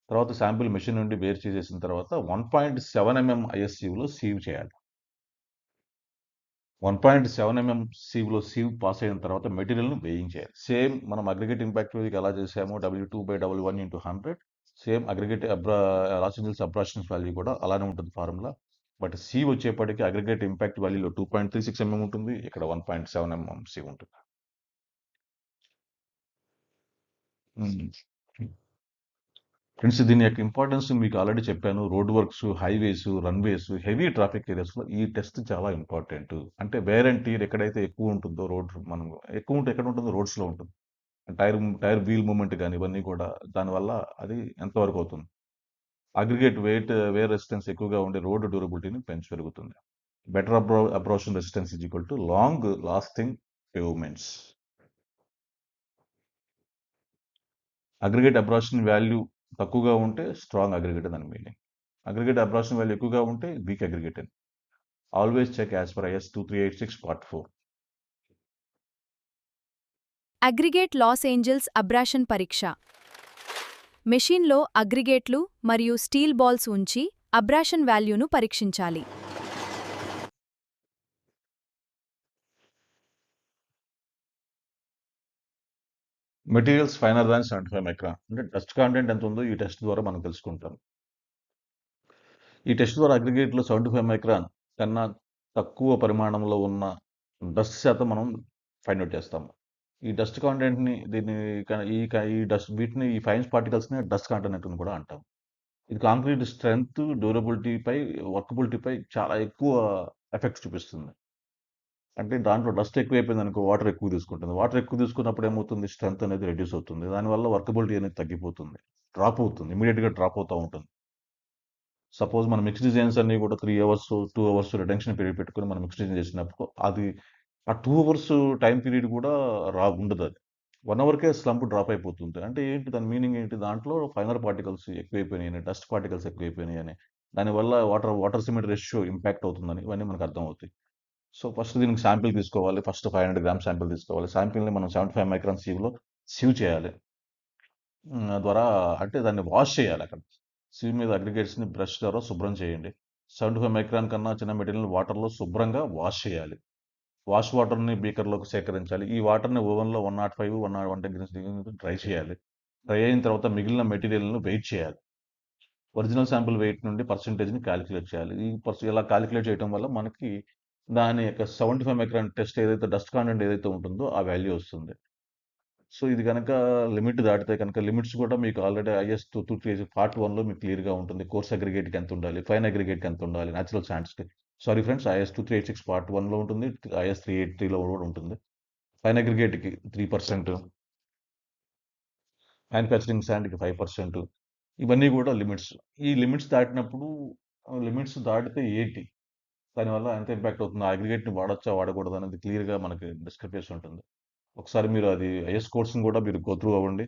తర్వాత శాంపిల్ మెషిన్ నుండి వేరు చేసేసిన తర్వాత 1.7 mm ఐఎస్సీవ్లో సీవ్ చేయాలి. 1.7 mm సీవ్లో సీవ్ పాస్ అయిన తర్వాత మెటీరియల్ను వేయింగ్ చేయాలి. సేమ్ మనం అగ్రిగేట్ ఇంపాక్ట్ వేదికి ఎలా చేసామో W2/W1 into 100, same aggregate Los Angeles abrasion value కూడా అలానే ఉంటుంది ఫార్ములా. బట్ సీవ్ వచ్చేప్పటికి అగ్రిగేట్ ఇంపాక్ట్ వాల్యూలో 2.36 mm ఉంటుంది, ఇక్కడ 1.7 mm సీవ్ ఉంటుంది. ఫ్రెండ్స్, దీని యొక్క ఇంపార్టెన్స్ మీకు ఆల్రెడీ చెప్పాను. Road works, highways, runways, heavy traffic ఏరియాస్లో ఈ టెస్ట్ చాలా ఇంపార్టెంట్. అంటే వేర్ అండ్ టీర్ ఎక్కడైతే ఎక్కువ ఉంటుందో మనం ఎక్కువ ఉంటే ఎక్కడ ఉంటుందో రోడ్స్లో ఉంటుంది. టైర్ వీల్ మూమెంట్ కానీ ఇవన్నీ కూడా దానివల్ల అది ఎంతవరకు అవుతుంది. అగ్రిగేట్ వేర్ రెసిస్టెన్స్ ఎక్కువగా ఉండే రోడ్ డ్యూరబిలిటీని పెరుగుతుంది. Better abrasion resistance is equal to long lasting pavements. Aggregate abrasion value తక్కువగా ఉంటే స్ట్రాంగ్ అగ్రిగేట్ అని మీనింగ్. అగ్రిగేట్ అబ్రాషన్ వాల్యూ ఎక్కువగా ఉంటే వీక్ అగ్రిగేట్ అని. Always check as per IS 2386 Part 4. Aggregate Los Angeles abrasion పరీక్ష. మెషీన్లో అగ్రిగేట్లు మరియు స్టీల్ బాల్స్ ఉంచి అబ్రాషన్ వాల్యూను పరీక్షించాలి. మెటీరియల్స్ ఫైనర్ దాన్ 75 మైక్రాన్ అంటే డస్ట్ కాంటెంట్ ఎంత ఉందో ఈ టెస్ట్ ద్వారా మనం తెలుసుకుంటాం. ఈ టెస్ట్ ద్వారా అగ్రిగేట్‌లో 75 మైక్రాన్ కన్నా తక్కువ పరిమాణంలో ఉన్న డస్ట్ శాతం మనం ఫైండ్ ఔట్ చేస్తాము. ఈ డస్ట్ కంటెంట్‌ని దీన్ని ఈ డస్ట్ వీటిని ఈ ఫైన్ పార్టికల్స్‌ని డస్ట్ కంటెంట్ అని కూడా అంటాం. ఇది కాంక్రీట్ స్ట్రెంగ్త్, డ్యూరబిలిటీపై, వర్కబిలిటీపై చాలా ఎక్కువ ఎఫెక్ట్స్ చూపిస్తుంది. అంటే దాంట్లో డస్ట్ ఎక్కువైపోయిందనుకో వాటర్ ఎక్కువ తీసుకుంటుంది. వాటర్ ఎక్కువ తీసుకున్నప్పుడు ఏమవుతుంది? స్ట్రెంగ్త్ అనేది రెడ్యూస్ అవుతుంది. దానివల్ల వర్కబిలిటీ అనేది తగ్గిపోతుంది. డ్రాప్ అవుతుంది. ఇమ్మీడియేట్‌గా డ్రాప్ అవుతా ఉంటుంది. సపోజ్ మన మిక్స్ డిజైన్స్ అన్నీ కూడా 3 అవర్స్, 2 అవర్స్ రిటెన్షన్ పీరియడ్ పెట్టుకొని మనం మిక్స్ డిజైన్ చేసినప్పుడు అది ఆ 2 అవర్స్ టైమ్ పీరియడ్ కూడా ఉండదది. 1 అవర్‌కే స్లంప్ డ్రాప్ అయిపోతుంది. అంటే ఏంటి దాని మీనింగ్ ఏంటి? దాంట్లో ఫైనర్ పార్టికల్స్ ఎక్కువైపోయినాయని, డస్ట్ పార్టికల్స్ ఎక్కువైపోయినాయని, దానివల్ల వాటర్ సిమెంట్ రేషియో ఇంపాక్ట్ అవుతుందని ఇవన్నీ మనకు అర్థమవుతాయి. సో, ఫస్ట్ దీనికి శాంపిల్ తీసుకోవాలి. ఫస్ట్ 500 గ్రామ్స్ శాంపిల్ తీసుకోవాలి. శాంపిల్‌ని మనం 75 మైక్రాన్ సీవ్‌లో సీవ్ చేయాలి. ద్వారా అంటే దాన్ని వాష్ చేయాలక్కడ. సీవ్ మీద అగ్రిగేట్స్‌ని బ్రష్ ద్వారా శుభ్రం చేయండి. 75 మైక్రాన్ కన్నా చిన్న మెటీరియల్‌ని వాటర్‌లో శుభ్రంగా వాష్ చేయాలి. వాష్ వాటర్‌ని బీకర్‌లోకి సేకరించాలి. ఈ వాటర్‌ని ఓవెన్‌లో 105, 101 డిగ్రీస్ డ్రై చేయాలి. డ్రై అయిన తర్వాత మిగిలిన మెటీరియల్‌ని వెయిట్ చేయాలి. ఒరిజినల్ శాంపిల్ వెయిట్ నుండి పర్సెంటేజ్‌ని కాలిక్యులేట్ చేయాలి. ఇలా కాలిక్యులేట్ చేయటం వల్ల మనకి దాని యొక్క 75 మైక్రాన్ టెస్ట్ ఏదైతే డస్ట్ కంటెంట్ ఏదైతే ఉంటుందో ఆ వాల్యూ వస్తుంది. సో, ఇది గనక లిమిట్ దాటితే కనుక లిమిట్స్ కూడా మీకు ఆల్రెడీ ఐఎస్ 223 పార్ట్ 1లో మీకు క్లియర్‌గా ఉంటుంది. కోర్స్ అగ్రిగేట్‌కి ఎంతుండాలి? ఫైన్ అగ్రిగేట్‌కి ఎంతుండాలి? నేచురల్ శాండ్స్‌కి. సారీ ఫ్రెండ్స్, ఐఎస్ 2386 పార్ట్ 1లో ఉంటుంది. ఐఎస్ 383లో కూడా ఉంటుంది. ఫైన్ అగ్రిగేట్‌కి 3%, మ్యానుఫ్యాక్చరింగ్ శాండ్‌కి 5%. ఇవన్నీ కూడా లిమిట్స్. ఈ లిమిట్స్ దాటినప్పుడు లిమిట్స్ దాటితే ఏంటి? దానివల్ల ఎంత ఇంపాక్ట్ అవుతుంది? ఆ అగ్రిగేట్‌ని వాడొచ్చా? వాడకూడదా? అనేది క్లియర్‌గా మనకి డిస్క్రిప్షన్ ఉంటుంది. ఒకసారి మీరు అది ఐఎస్ కోర్స్‌ని కూడా మీరు గో త్రూ అవ్వండి.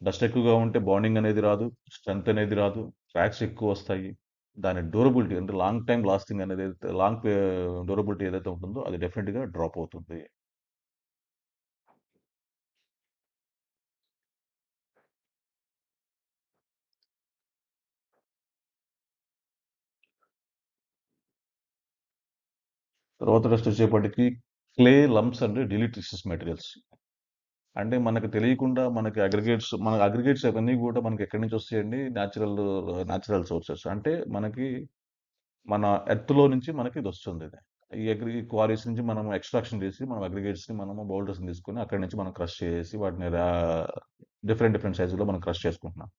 డస్ట్ ఎక్కువగా ఉంటే బాండింగ్ అనేది రాదు. స్ట్రెంత్ అనేది రాదు. క్రాక్స్ ఎక్కువొస్తాయి. దాని డ్యూరబిలిటీ అంటే లాంగ్ టైమ్ లాస్టింగ్ అనేది డ్యూరబిలిటీ ఏదైతే ఉంటుందో అది డెఫినిట్‌గా డ్రాప్ అవుతుంది. తర్వాత డస్ట్ వచ్చేప్పటికి క్లే, లంప్స్ అండ్ డిలీటరీషియస్ మెటీరియల్స్. అంటే మనకు తెలియకుండా మన అగ్రిగేట్స్ అవన్నీ కూడా మనకి ఎక్కడి నుంచి వస్తాయండి? Natural sources. అంటే మనకి మన ఎర్త్‌లో నుంచి మనకి ఇదొస్తుంది. ఈ క్వారీస్ నుంచి మనం ఎక్స్‌ట్రాక్షన్ చేసి మనం అగ్రిగేట్స్‌ని మనము బౌల్డర్స్‌ని తీసుకొని అక్కడి నుంచి మనం క్రష్ చేసి వాటిని డిఫరెంట్ సైజుల్లో మనం క్రష్ చేసుకుంటున్నాం.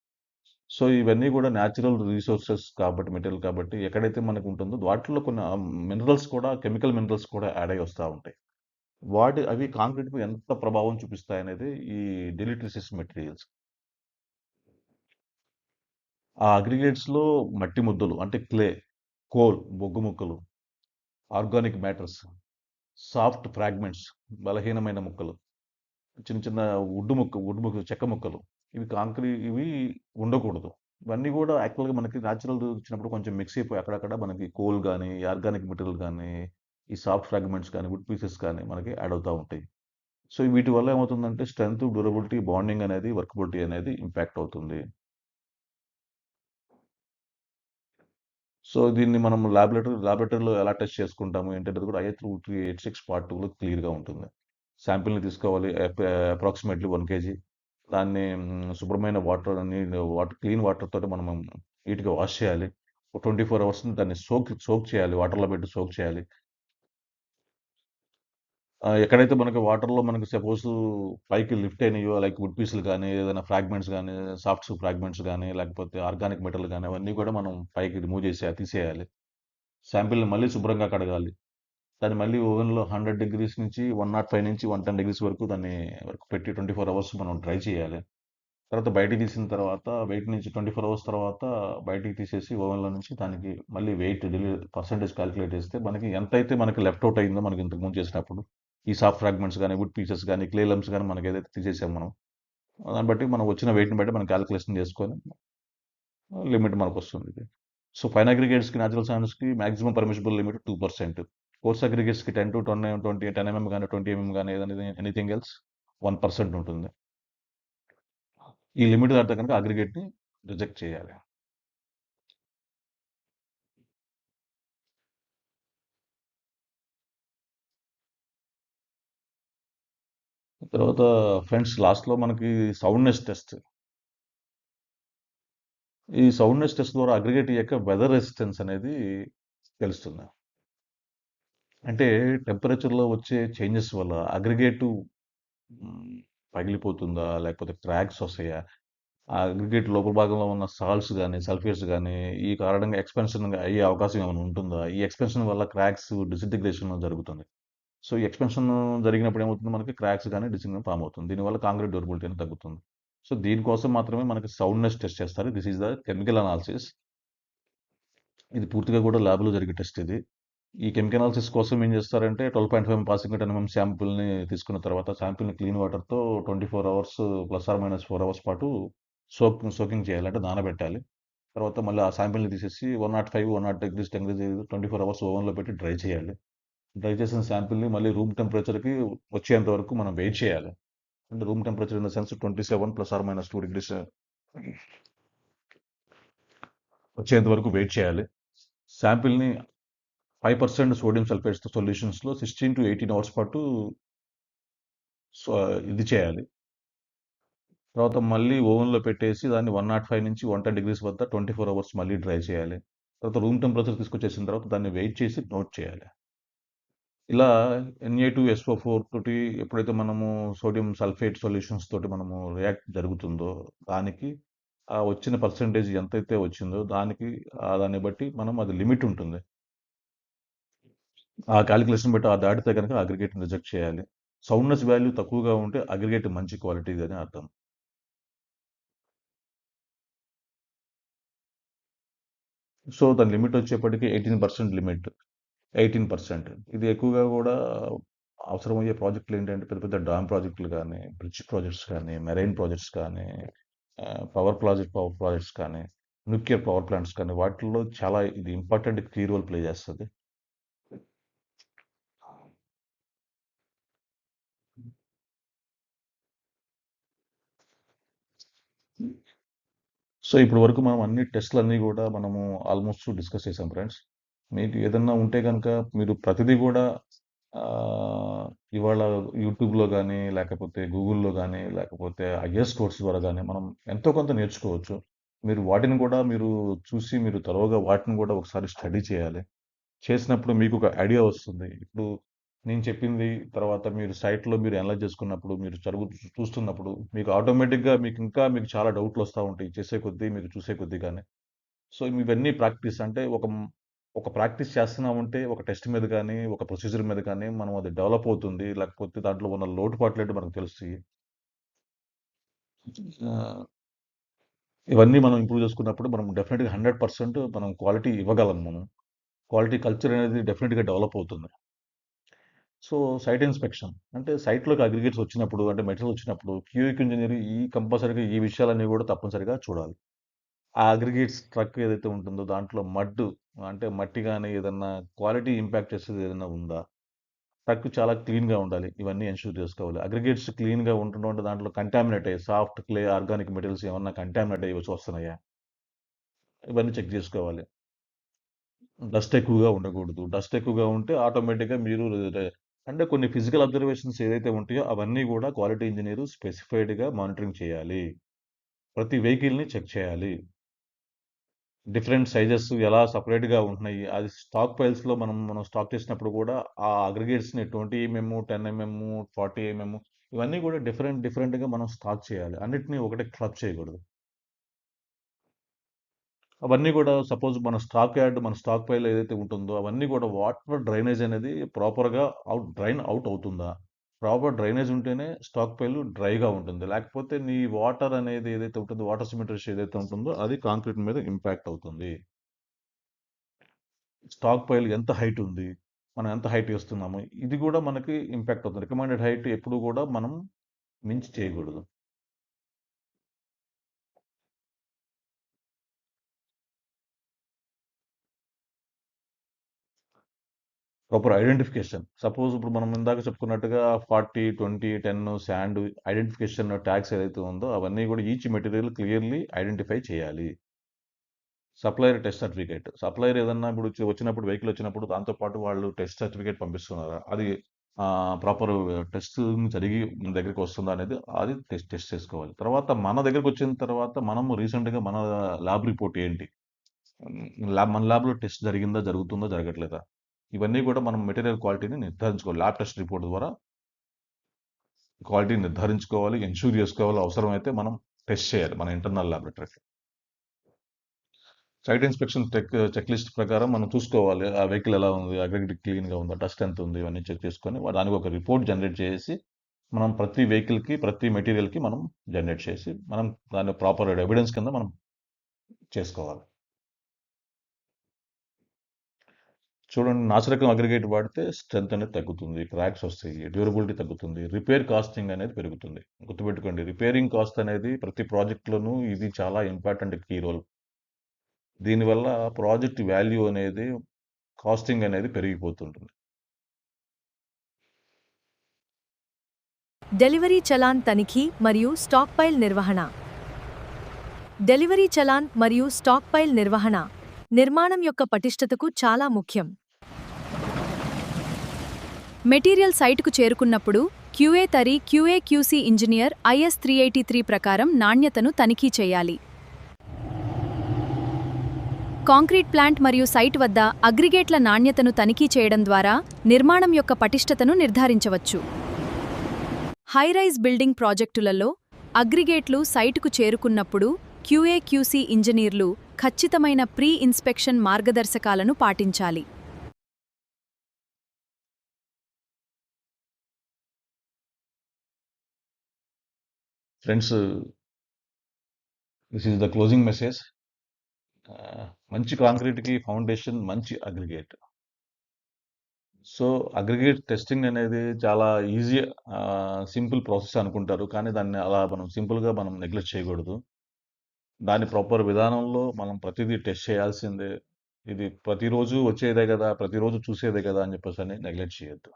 సో, ఇవన్నీ కూడా న్యాచురల్ రిసోర్సెస్ కాబట్టి మెటీరియల్ కాబట్టి ఎక్కడైతే మనకు ఉంటుందో వాటిలో కొన్ని మినరల్స్ కూడా కెమికల్ మినరల్స్ కూడా యాడ్ అయ్యి వస్తా ఉంటాయి. అవి కాంక్రీట్‌పై ఎంత ప్రభావం చూపిస్తాయనేది ఈ డిలీటరీషియస్ మెటీరియల్స్. ఆ అగ్రిగేట్స్‌లో మట్టి ముద్దలు అంటే క్లే, కోల్, బొగ్గు ముక్కలు, ఆర్గానిక్ మ్యాటర్స్, సాఫ్ట్ ఫ్రాగ్మెంట్స్, బలహీనమైన ముక్కలు, చిన్న చిన్న చెక్క ముక్కలు, ఇవి ఉండకూడదు. ఇవన్నీ కూడా యాక్చువల్‌గా మనకి న్యాచురల్ వచ్చినప్పుడు కొంచెం మిక్స్ అయిపోయి అక్కడక్కడ మనకి కోల్ గానీ, ఆర్గానిక్ మెటీరియల్ గానీ, ఈ సాఫ్ట్ ఫ్రాగ్మెంట్స్ కానీ, వుడ్ పీసెస్ కానీ మనకి యాడ్ అవుతా ఉంటాయి. సో, వీటి వల్ల ఏమవుతుందంటే స్ట్రెంత్, డ్యూరబిలిటీ, బాండింగ్ అనేది, వర్కబిలిటీ అనేది ఇంపాక్ట్ అవుతుంది. సో, దీన్ని మనం లాబొరేటరీలో ఎలా టెస్ట్ చేసుకుంటాము ఏంటనేది కూడా ఐఎస్ 2386 పార్ట్ 2లో క్లియర్‌గా ఉంటుంది. శాంపిల్‌ని తీసుకోవాలి. Approximately 1 KG. దాన్ని శుభ్రమైన క్లీన్ వాటర్ తోటి మనం నీట్‌గా వాష్ చేయాలి. ఒక 24 అవర్స్ దాన్ని సోక్ చేయాలి. వాటర్‌లో పెట్టి సోక్ చేయాలి. ఎక్కడైతే మనకి వాటర్‌లో మనకు సపోజు పైకి లిఫ్ట్ అయినాయో లైక్ వుడ్ పీసులు గానీ, ఏదైనా ఫ్రాగ్మెంట్స్ గానీ, ఫ్రాగ్మెంట్స్ గానీ, లేకపోతే ఆర్గానిక్ మెటల్ గానీ, అవన్నీ కూడా మనం పైకి తీసేయాలి. శాంపిల్‌ని మళ్ళీ శుభ్రంగా కడగాలి. దాన్ని మళ్ళీ ఓవెన్‌లో 100 డిగ్రీస్ నుంచి 105 నుంచి 110 డిగ్రీస్ వరకు పెట్టి 24 అవర్స్ మనం డ్రై చేయాలి. తర్వాత బయటికి తీసిన తర్వాత వెయిట్ నుంచి 24 అవర్స్ తర్వాత బయటికి తీసేసి ఓవెన్‌లో నుంచి దానికి మళ్ళీ పర్సెంటేజ్ కాలిక్యులేట్ చేస్తే మనకి ఎంతైతే మనకి లెఫ్ట్ ఔట్ అయిందో మనకి ఇంతకుముందు చేసినప్పుడు, ఈ సాఫ్ట్ ఫ్రాగ్మెంట్స్ గానీ, వుడ్ పీసెస్ గానీ, క్లే లమ్స్ గానీ మనకి ఏదైతే తీసేసామో మనం, దాన్ని బట్టి మనం వచ్చిన వెయిట్‌ని బట్టి మనం కాలిక్యులేషన్ చేసుకొని లిమిట్ మనకొస్తుంది. సో, ఫైన్ అగ్రిగేట్స్‌కి, నేచురల్ సాండ్స్‌కి మాక్సిమం పర్మిసిబుల్ లిమిట్ 2%. కోర్స్ అగ్రిగేట్స్‌కి 10 ఎంఎం గానీ, 20 ఎంఎం గానీ ఎనీథింగ్ ఎల్స్ 1% ఉంటుంది. ఈ లిమిట్ దాటితే కనుక అగ్రిగేట్‌ని రిజెక్ట్ చేయాలి. తర్వాత ఫ్రెండ్స్ లాస్ట్‌లో మనకి సౌండ్‌నెస్ టెస్ట్. ఈ సౌండ్‌నెస్ టెస్ట్ ద్వారా అగ్రిగేట్ యొక్క వెదర్ రెసిస్టెన్స్ అనేది తెలుస్తుంది. అంటే టెంపరేచర్‌లో వచ్చే చేంజెస్ వల్ల అగ్రిగేటు హ్మ్, పగిలిపోతుందా? లేకపోతే క్రాక్స్ వస్తాయా? ఆ అగ్రిగేట్ లోపల భాగంలో ఉన్న సాల్ట్స్ గాని, సల్ఫేట్స్ గాని, ఈ కారణంగా ఎక్స్‌పాన్షన్ అయ్యే అవకాశం ఏమైనా ఉంటుందా? ఈ ఎక్స్‌పాన్షన్ వల్ల క్రాక్స్, డిసింటిగ్రేషన్ జరుగుతుంది. సో, ఈ ఎక్స్‌పాన్షన్ జరిగినప్పుడు ఏమవుతుంది మనకి క్రాక్స్ గాని, డిసింగ్ ఫార్మ్ అవుతుంది. దీనివల్ల కాంక్రీట్ డ్యూరబిలిటీ అనేది తగ్గుతుంది. సో, దీనికోసం మాత్రమే మనకి సౌండ్‌నెస్ టెస్ట్ చేస్తారు. This is the chemical analysis. ఇది పూర్తిగా కూడా ల్యాబ్‌లో జరిగే టెస్ట్ ఇది. ఈ కెమికల్ అనాలిసిస్ కోసం ఏం చేస్తారంటే 12.5 పాసింగ్ టన్ ఎంఎం శాంపిల్‌ని తీసుకున్న తర్వాత శాంపిల్‌ని క్లీన్ వాటర్‌తో 24 అవర్స్ +/- 4 అవర్స్ పాటు సోకింగ్ చేయాలి. అంటే నానబెట్టాలి. తర్వాత మళ్ళీ ఆ శాంపిల్‌ని తీసేసి 105, 100 డిగ్రీస్ 24 అవర్స్ ఓవెన్‌లో పెట్టి డ్రై చేయాలి. డ్రై చేసిన శాంపిల్‌ని మళ్ళీ రూమ్ టెంపరేచర్‌కి వచ్చేంత వరకు మనం వెయిట్ చేయాలి. అంటే room temperature in the sense 27 +/- 2 degrees వచ్చేంత వరకు వెయిట్ చేయాలి. శాంపిల్‌ని 5% సోడియం సల్ఫేట్స్ సొల్యూషన్స్‌లో 16-18 అవర్స్ పాటు సో, ఇది చేయాలి. తర్వాత మళ్ళీ ఓవెన్‌లో పెట్టేసి దాన్ని 105-110 డిగ్రీస్ వద్ద 24 అవర్స్ మళ్ళీ డ్రై చేయాలి. తర్వాత రూమ్ టెంపరేచర్ తీసుకొచ్చేసిన తర్వాత దాన్ని వెయిట్ చేసి నోట్ చేయాలి. ఇలా Na2SO4 తోటి ఎప్పుడైతే మనము సోడియం సల్ఫేట్ సొల్యూషన్స్ తోటి మనము రియాక్ట్ జరుగుతుందో, దానికి ఆ వచ్చిన పర్సెంటేజ్ ఎంతైతే వచ్చిందో దానికి దాన్ని బట్టి మనం అది లిమిట్ ఉంటుంది. ఆ కాలిక్యులేషన్ బట్టి దాటితే గనక అగ్రిగేట్‌ని రిజెక్ట్ చేయాలి. సౌండ్‌నెస్ వాల్యూ తక్కువగా ఉంటే అగ్రిగేట్ మంచి క్వాలిటీది అని అర్థం. సో, దాని లిమిట్ వచ్చేప్పటికి 18% లిమిట్. 18%. ఇది ఎక్కువగా గూడా అవసరమయ్యే ప్రాజెక్టులు ఏంటంటే పెద్ద పెద్ద డామ్ ప్రాజెక్టులు గానీ, బ్రిడ్జ్ ప్రాజెక్ట్స్ కానీ, మెరైన్ ప్రాజెక్ట్స్ కానీ, పవర్ ప్రాజెక్ట్స్ కానీ, న్యూక్లియర్ పవర్ ప్లాంట్స్ కానీ వాటిల్లో చాలా ఇది ఇంపార్టెంట్ కీ రోల్ ప్లే చేస్తది. సో, ఇప్పటి వరకు మనం అన్ని టెస్ట్‌లన్నీ గూడా మనము ఆల్‌మోస్ట్ డిస్కస్ చేసాం ఫ్రెండ్స్. మీకు ఏదన్నా ఉంటే గనక మీరు ప్రతిదీ గూడా ఆహ్, ఇవాళ యూట్యూబ్‌లో గానీ, లేకపోతే గూగుల్‌లో గానీ, లేకపోతే ఐఏఎస్ కోర్స్ ద్వారా గానీ మనం ఎంతో కొంత నేర్చుకోవచ్చు. మీరు వాటిని కూడా మీరు చూసి మీరు తరోగా వాటిని గూడా ఒకసారి స్టడీ చేయాలి. చేసినప్పుడు మీకొక ఐడియా వస్తుంది. ఇప్పుడు నేను చెప్పింది తర్వాత మీరు సైట్‌లో మీరు అనలైజ్ చేసుకున్నప్పుడు, మీరు చూస్తున్నప్పుడు మీకు ఆటోమేటిక్‌గా మీకు చాలా డౌట్‌లొస్తా ఉంటాయి. చేసే కొద్దీ, మీరు చూసే కొద్దీ గాని. సో, ఇవన్నీ ప్రాక్టీస్ అంటే ఒక ప్రాక్టీస్ చేస్తున్నామంటే ఒక టెస్ట్ మీద గాని, ఒక ప్రొసీజర్ మీద గాని మనం అది డెవలప్ అవుతుంది. లేకపోతే దాంట్లో ఉన్న లోటుపాట్లేంటో మనకు తెలుస్తాయి. ఆహ్, ఇవన్నీ మనం ఇంప్రూవ్ చేసుకున్నప్పుడు మనం డెఫినిట్‌గా 100% మనం క్వాలిటీ ఇవ్వగలం మనం. క్వాలిటీ కల్చర్ అనేది డెఫినిట్‌గా డెవలప్ అవుతుంది. సో, సైట్ ఇన్స్‌పెక్షన్ అంటే సైట్‌లోకి అగ్రిగేట్స్ వచ్చినప్పుడు అంటే మెటీరియల్ వచ్చినప్పుడు క్యూఈకి ఇంజినీర్ కంపల్సరీగా ఈ విషయాలన్నీ కూడా తప్పనిసరిగా చూడాలి. ఆ అగ్రిగేట్స్ ట్రక్ ఏదైతే ఉంటుందో దాంట్లో అంటే మట్టి గాని ఏదన్నా క్వాలిటీ ఇంపాక్ట్ చేసేది ఏదన్నా ఉందా? ట్రక్ చాలా క్లీన్‌గా ఉండాలి. ఇవన్నీ ఎన్‌ష్యూర్ చేసుకోవాలి. అగ్రిగేట్స్ క్లీన్‌గా ఉంటుండడం అంటే దాంట్లో కంటామినేట్ అయ్యి సాఫ్ట్ క్లే, ఆర్గానిక్ మెటీరియల్స్ ఏమన్నా కంటామినేట్ అయ్యి వస్తున్నాయా? ఇవన్నీ చెక్ చేసుకోవాలి. డస్ట్ ఎక్కువగా ఉండకూడదు. డస్ట్ ఎక్కువగా ఉంటే ఆటోమేటిక్‌గా మీరు అంటే కొన్ని ఫిజికల్ అబ్జర్వేషన్స్ ఏదైతే ఉంటాయో అవన్నీ గూడా క్వాలిటీ ఇంజినీర్ స్పెసిఫైడ్‌గా మానిటరింగ్ చేయాలి. ప్రతి వెహికల్‌ని చెక్ చేయాలి. డిఫరెంట్ సైజెస్ ఎలా సెపరేట్‌గా ఉంటున్నాయి. అది స్టాక్ పైల్స్‌లో మనం స్టాక్ చేసినప్పుడు గూడా ఆ అగ్రిగేట్స్‌ని 20 ఎంఎం, 10 ఎంఎం, 40 ఎంఎం ఇవన్నీ గూడా డిఫరెంట్‌గా మనం స్టాక్ చేయాలి. అన్నిటిని ఒకటే క్లబ్ చేయకూడదు. అవన్నీ గూడా సపోజ్ మన స్టాక్ పైల్ ఏదైతే ఉంటుందో అవన్నీ గూడా వాటర్ డ్రైనేజ్ అనేది ప్రాపర్‌గా డ్రైన్ ఔట్ అవుతుందా? ప్రాపర్ డ్రైనేజ్ ఉంటేనే స్టాక్ పైల్ డ్రైగా ఉంటుంది. లేకపోతే నీ వాటర్ అనేది ఏదైతే ఉంటుందో వాటర్ సిమెట్రీ రేషియో ఏదైతే ఉంటుందో అది కాంక్రీట్ మీద ఇంపాక్ట్ అవుతుంది. స్టాక్ పైల్ ఎంత హైట్ ఉంది? మనం ఎంత హైట్ ఏస్తున్నాము? ఇది గూడా మనకి ఇంపాక్ట్ అవుతుంది. రికమెండెడ్ హైట్ ఎప్పుడు గూడా మనం మించి చేయగూడదు. Proper identification. సపోజ్ ఇప్పుడు మనం ఇందాక చెప్పుకున్నట్టుగా 40, 20, 10 శాండ్ ఐడెంటిఫికేషన్ ట్యాగ్స్ ఏదైతే ఉందో అవన్నీ గూడా ఈచ్ మెటీరియల్ క్లియర్‌లీ ఐడెంటిఫై చేయాలి. Supplier test certificate. సప్లయర్ ఏదన్నా ఇప్పుడు వచ్చినప్పుడు వెహికల్ వచ్చినప్పుడు దాంతో పాటు వాళ్ళు టెస్ట్ సర్టిఫికేట్ పంపిస్తున్నారా? అది ప్రాపర్ టెస్టింగ్ జరిగి మన దగ్గరికి వస్తుందా అనేది అది టెస్ట్ చేసుకోవాలి. తర్వాత మన దగ్గరికి వచ్చిన తర్వాత మనము రీసెంట్‌గా మన ల్యాబ్ రిపోర్ట్ ఏంటి? మన ల్యాబ్‌లో టెస్ట్ జరిగిందా? జరుగుతుందా? జరగట్లేదా? ఇవన్నీ కూడా మనం మెటీరియల్ క్వాలిటీని నిర్ధారించుకోవాలి. ల్యాబ్ టెస్ట్ రిపోర్ట్ ద్వారా క్వాలిటీని నిర్ధారించుకోవాలి. ఎన్ష్యూర్ చేసుకోవాలి. అవసరమైతే మనం టెస్ట్ చేయాలి మన ఇంటర్నల్ ల్యాబొరేటరీలో. సైట్ ఇన్స్పెక్షన్ చెక్ లిస్ట్ ప్రకారం మనం చూసుకోవాలి. ఆ వెహికల్ ఎలా ఉంది? అగ్రిగేట్ క్లీన్‌గా ఉందా? డస్ట్ ఎంత ఉంది? ఇవన్నీ చెక్ చేసుకొని దానికి ఒక రిపోర్ట్ జనరేట్ చేసి మనం ప్రతి వెహికల్‌కి, ప్రతి మెటీరియల్‌కి మనం జనరేట్ చేసి మనం దాన్ని ప్రాపర్ ఎవిడెన్స్ కింద మనం చేసుకోవాలి. చూడండి, నాసిరకం అగ్రిగేట్ వాడితే స్ట్రెంత్ అనేది తగ్గుతుంది. క్రాక్స్ వస్తాయి. డ్యూరబిలిటీ తగ్గుతుంది. రిపేర్ కాస్టింగ్ అనేది పెరుగుతుంది. గుర్తుపెట్టుకోండి, రిపేరింగ్ కాస్ట్ అనేది ప్రతి ప్రాజెక్ట్‌లోనూ ఇది చాలా ఇంపార్టెంట్ కీ రోల్. దీనివల్ల ప్రాజెక్ట్ వాల్యూ అనేది, కాస్టింగ్ అనేది పెరిగిపోతుంటుంది. డెలివరీ చలాన్ తనిఖీ మరియు స్టాక్పైల్ నిర్వహణ. డెలివరీ చలాన్ మరియు స్టాక్పైల్ నిర్వహణ నిర్మాణం యొక్క పటిష్టతకు చాలా ముఖ్యం. మెటీరియల్ సైటుకు చేరుకున్నప్పుడు QA/QC ఇంజనీర్ IS 383 ప్రకారం నాణ్యతను తనిఖీ చేయాలి. కాంక్రీట్ ప్లాంట్ మరియు సైట్ వద్ద అగ్రిగేట్ల నాణ్యతను తనిఖీ చేయడం ద్వారా నిర్మాణం యొక్క పటిష్టతను నిర్ధారించవచ్చు. హైరైజ్ బిల్డింగ్ ప్రాజెక్టులలో అగ్రిగేట్లు సైటుకు చేరుకున్నప్పుడు QA/QC ఇంజనీర్లు ఖచ్చితమైన ప్రీ ఇన్స్పెక్షన్ మార్గదర్శకాలను పాటించాలి. Friends, this is the closing message. మంచి కాంక్రీట్‌కి ఫౌండేషన్ మంచి అగ్రిగేట్. సో, అగ్రిగేట్ టెస్టింగ్ అనేది చాలా ఈజీ, సింపుల్ ప్రాసెస్ అనుకుంటారు. కానీ దాన్ని అలా మనం సింపుల్‌గా మనం నెగ్లెక్ట్ చేయకూడదు. దాని ప్రాపర్ విధానంలో మనం ప్రతిదీ టెస్ట్ చేయాల్సిందే. ఇది ప్రతిరోజు వచ్చేదే కదా, ప్రతిరోజు చూసేదే కదా అని చెప్పేసని నెగ్లెక్ట్ చేయొద్దు.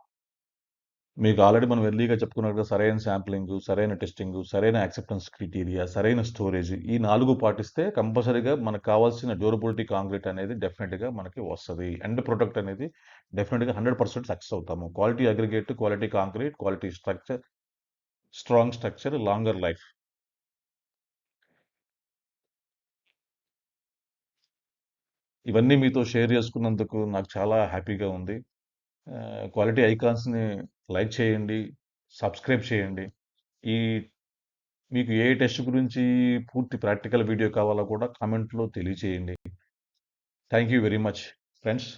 మీకు ఆల్రెడీ మనం ఎర్లీగా చెప్పుకున్నట్టుగా సరైన శాంప్లింగు, సరైన టెస్టింగు, సరైన యాక్సెప్టెన్స్ క్రైటీరియా, సరైన స్టోరేజ్, ఈ 4 పాటిస్తే కంపల్సరీగా మనకు కావాల్సిన డ్యూరబిలిటీ కాంక్రీట్ అనేది డెఫినెట్‌గా మనకి వస్తది. ఎండ్ ప్రొడక్ట్ అనేది డెఫినెట్‌గా 100% సక్సెస్ అవుతాము. Quality aggregate, quality concrete, quality structure, strong structure, longer life. ఇవన్నీ మీతో షేర్ చేసుకున్నందుకు నాకు చాలా హ్యాపీగా ఉంది. క్వాలిటీ ఐకాన్స్‌ని లైక్ చేయండి, సబ్స్క్రైబ్ చేయండి. ఈ మీకు ఏ టెస్ట్ గురించి పూర్తి ప్రాక్టికల్ వీడియో కావాలో కూడా కామెంట్‌లో తెలియచేయండి. Thank you very much friends.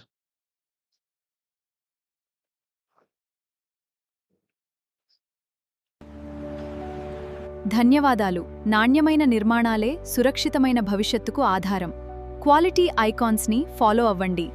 ధన్యవాదాలు. నాణ్యమైన నిర్మాణాలే సురక్షితమైన భవిష్యత్తుకు ఆధారం. క్వాలిటీ ఐకాన్స్ని ఫాలో అవ్వండి.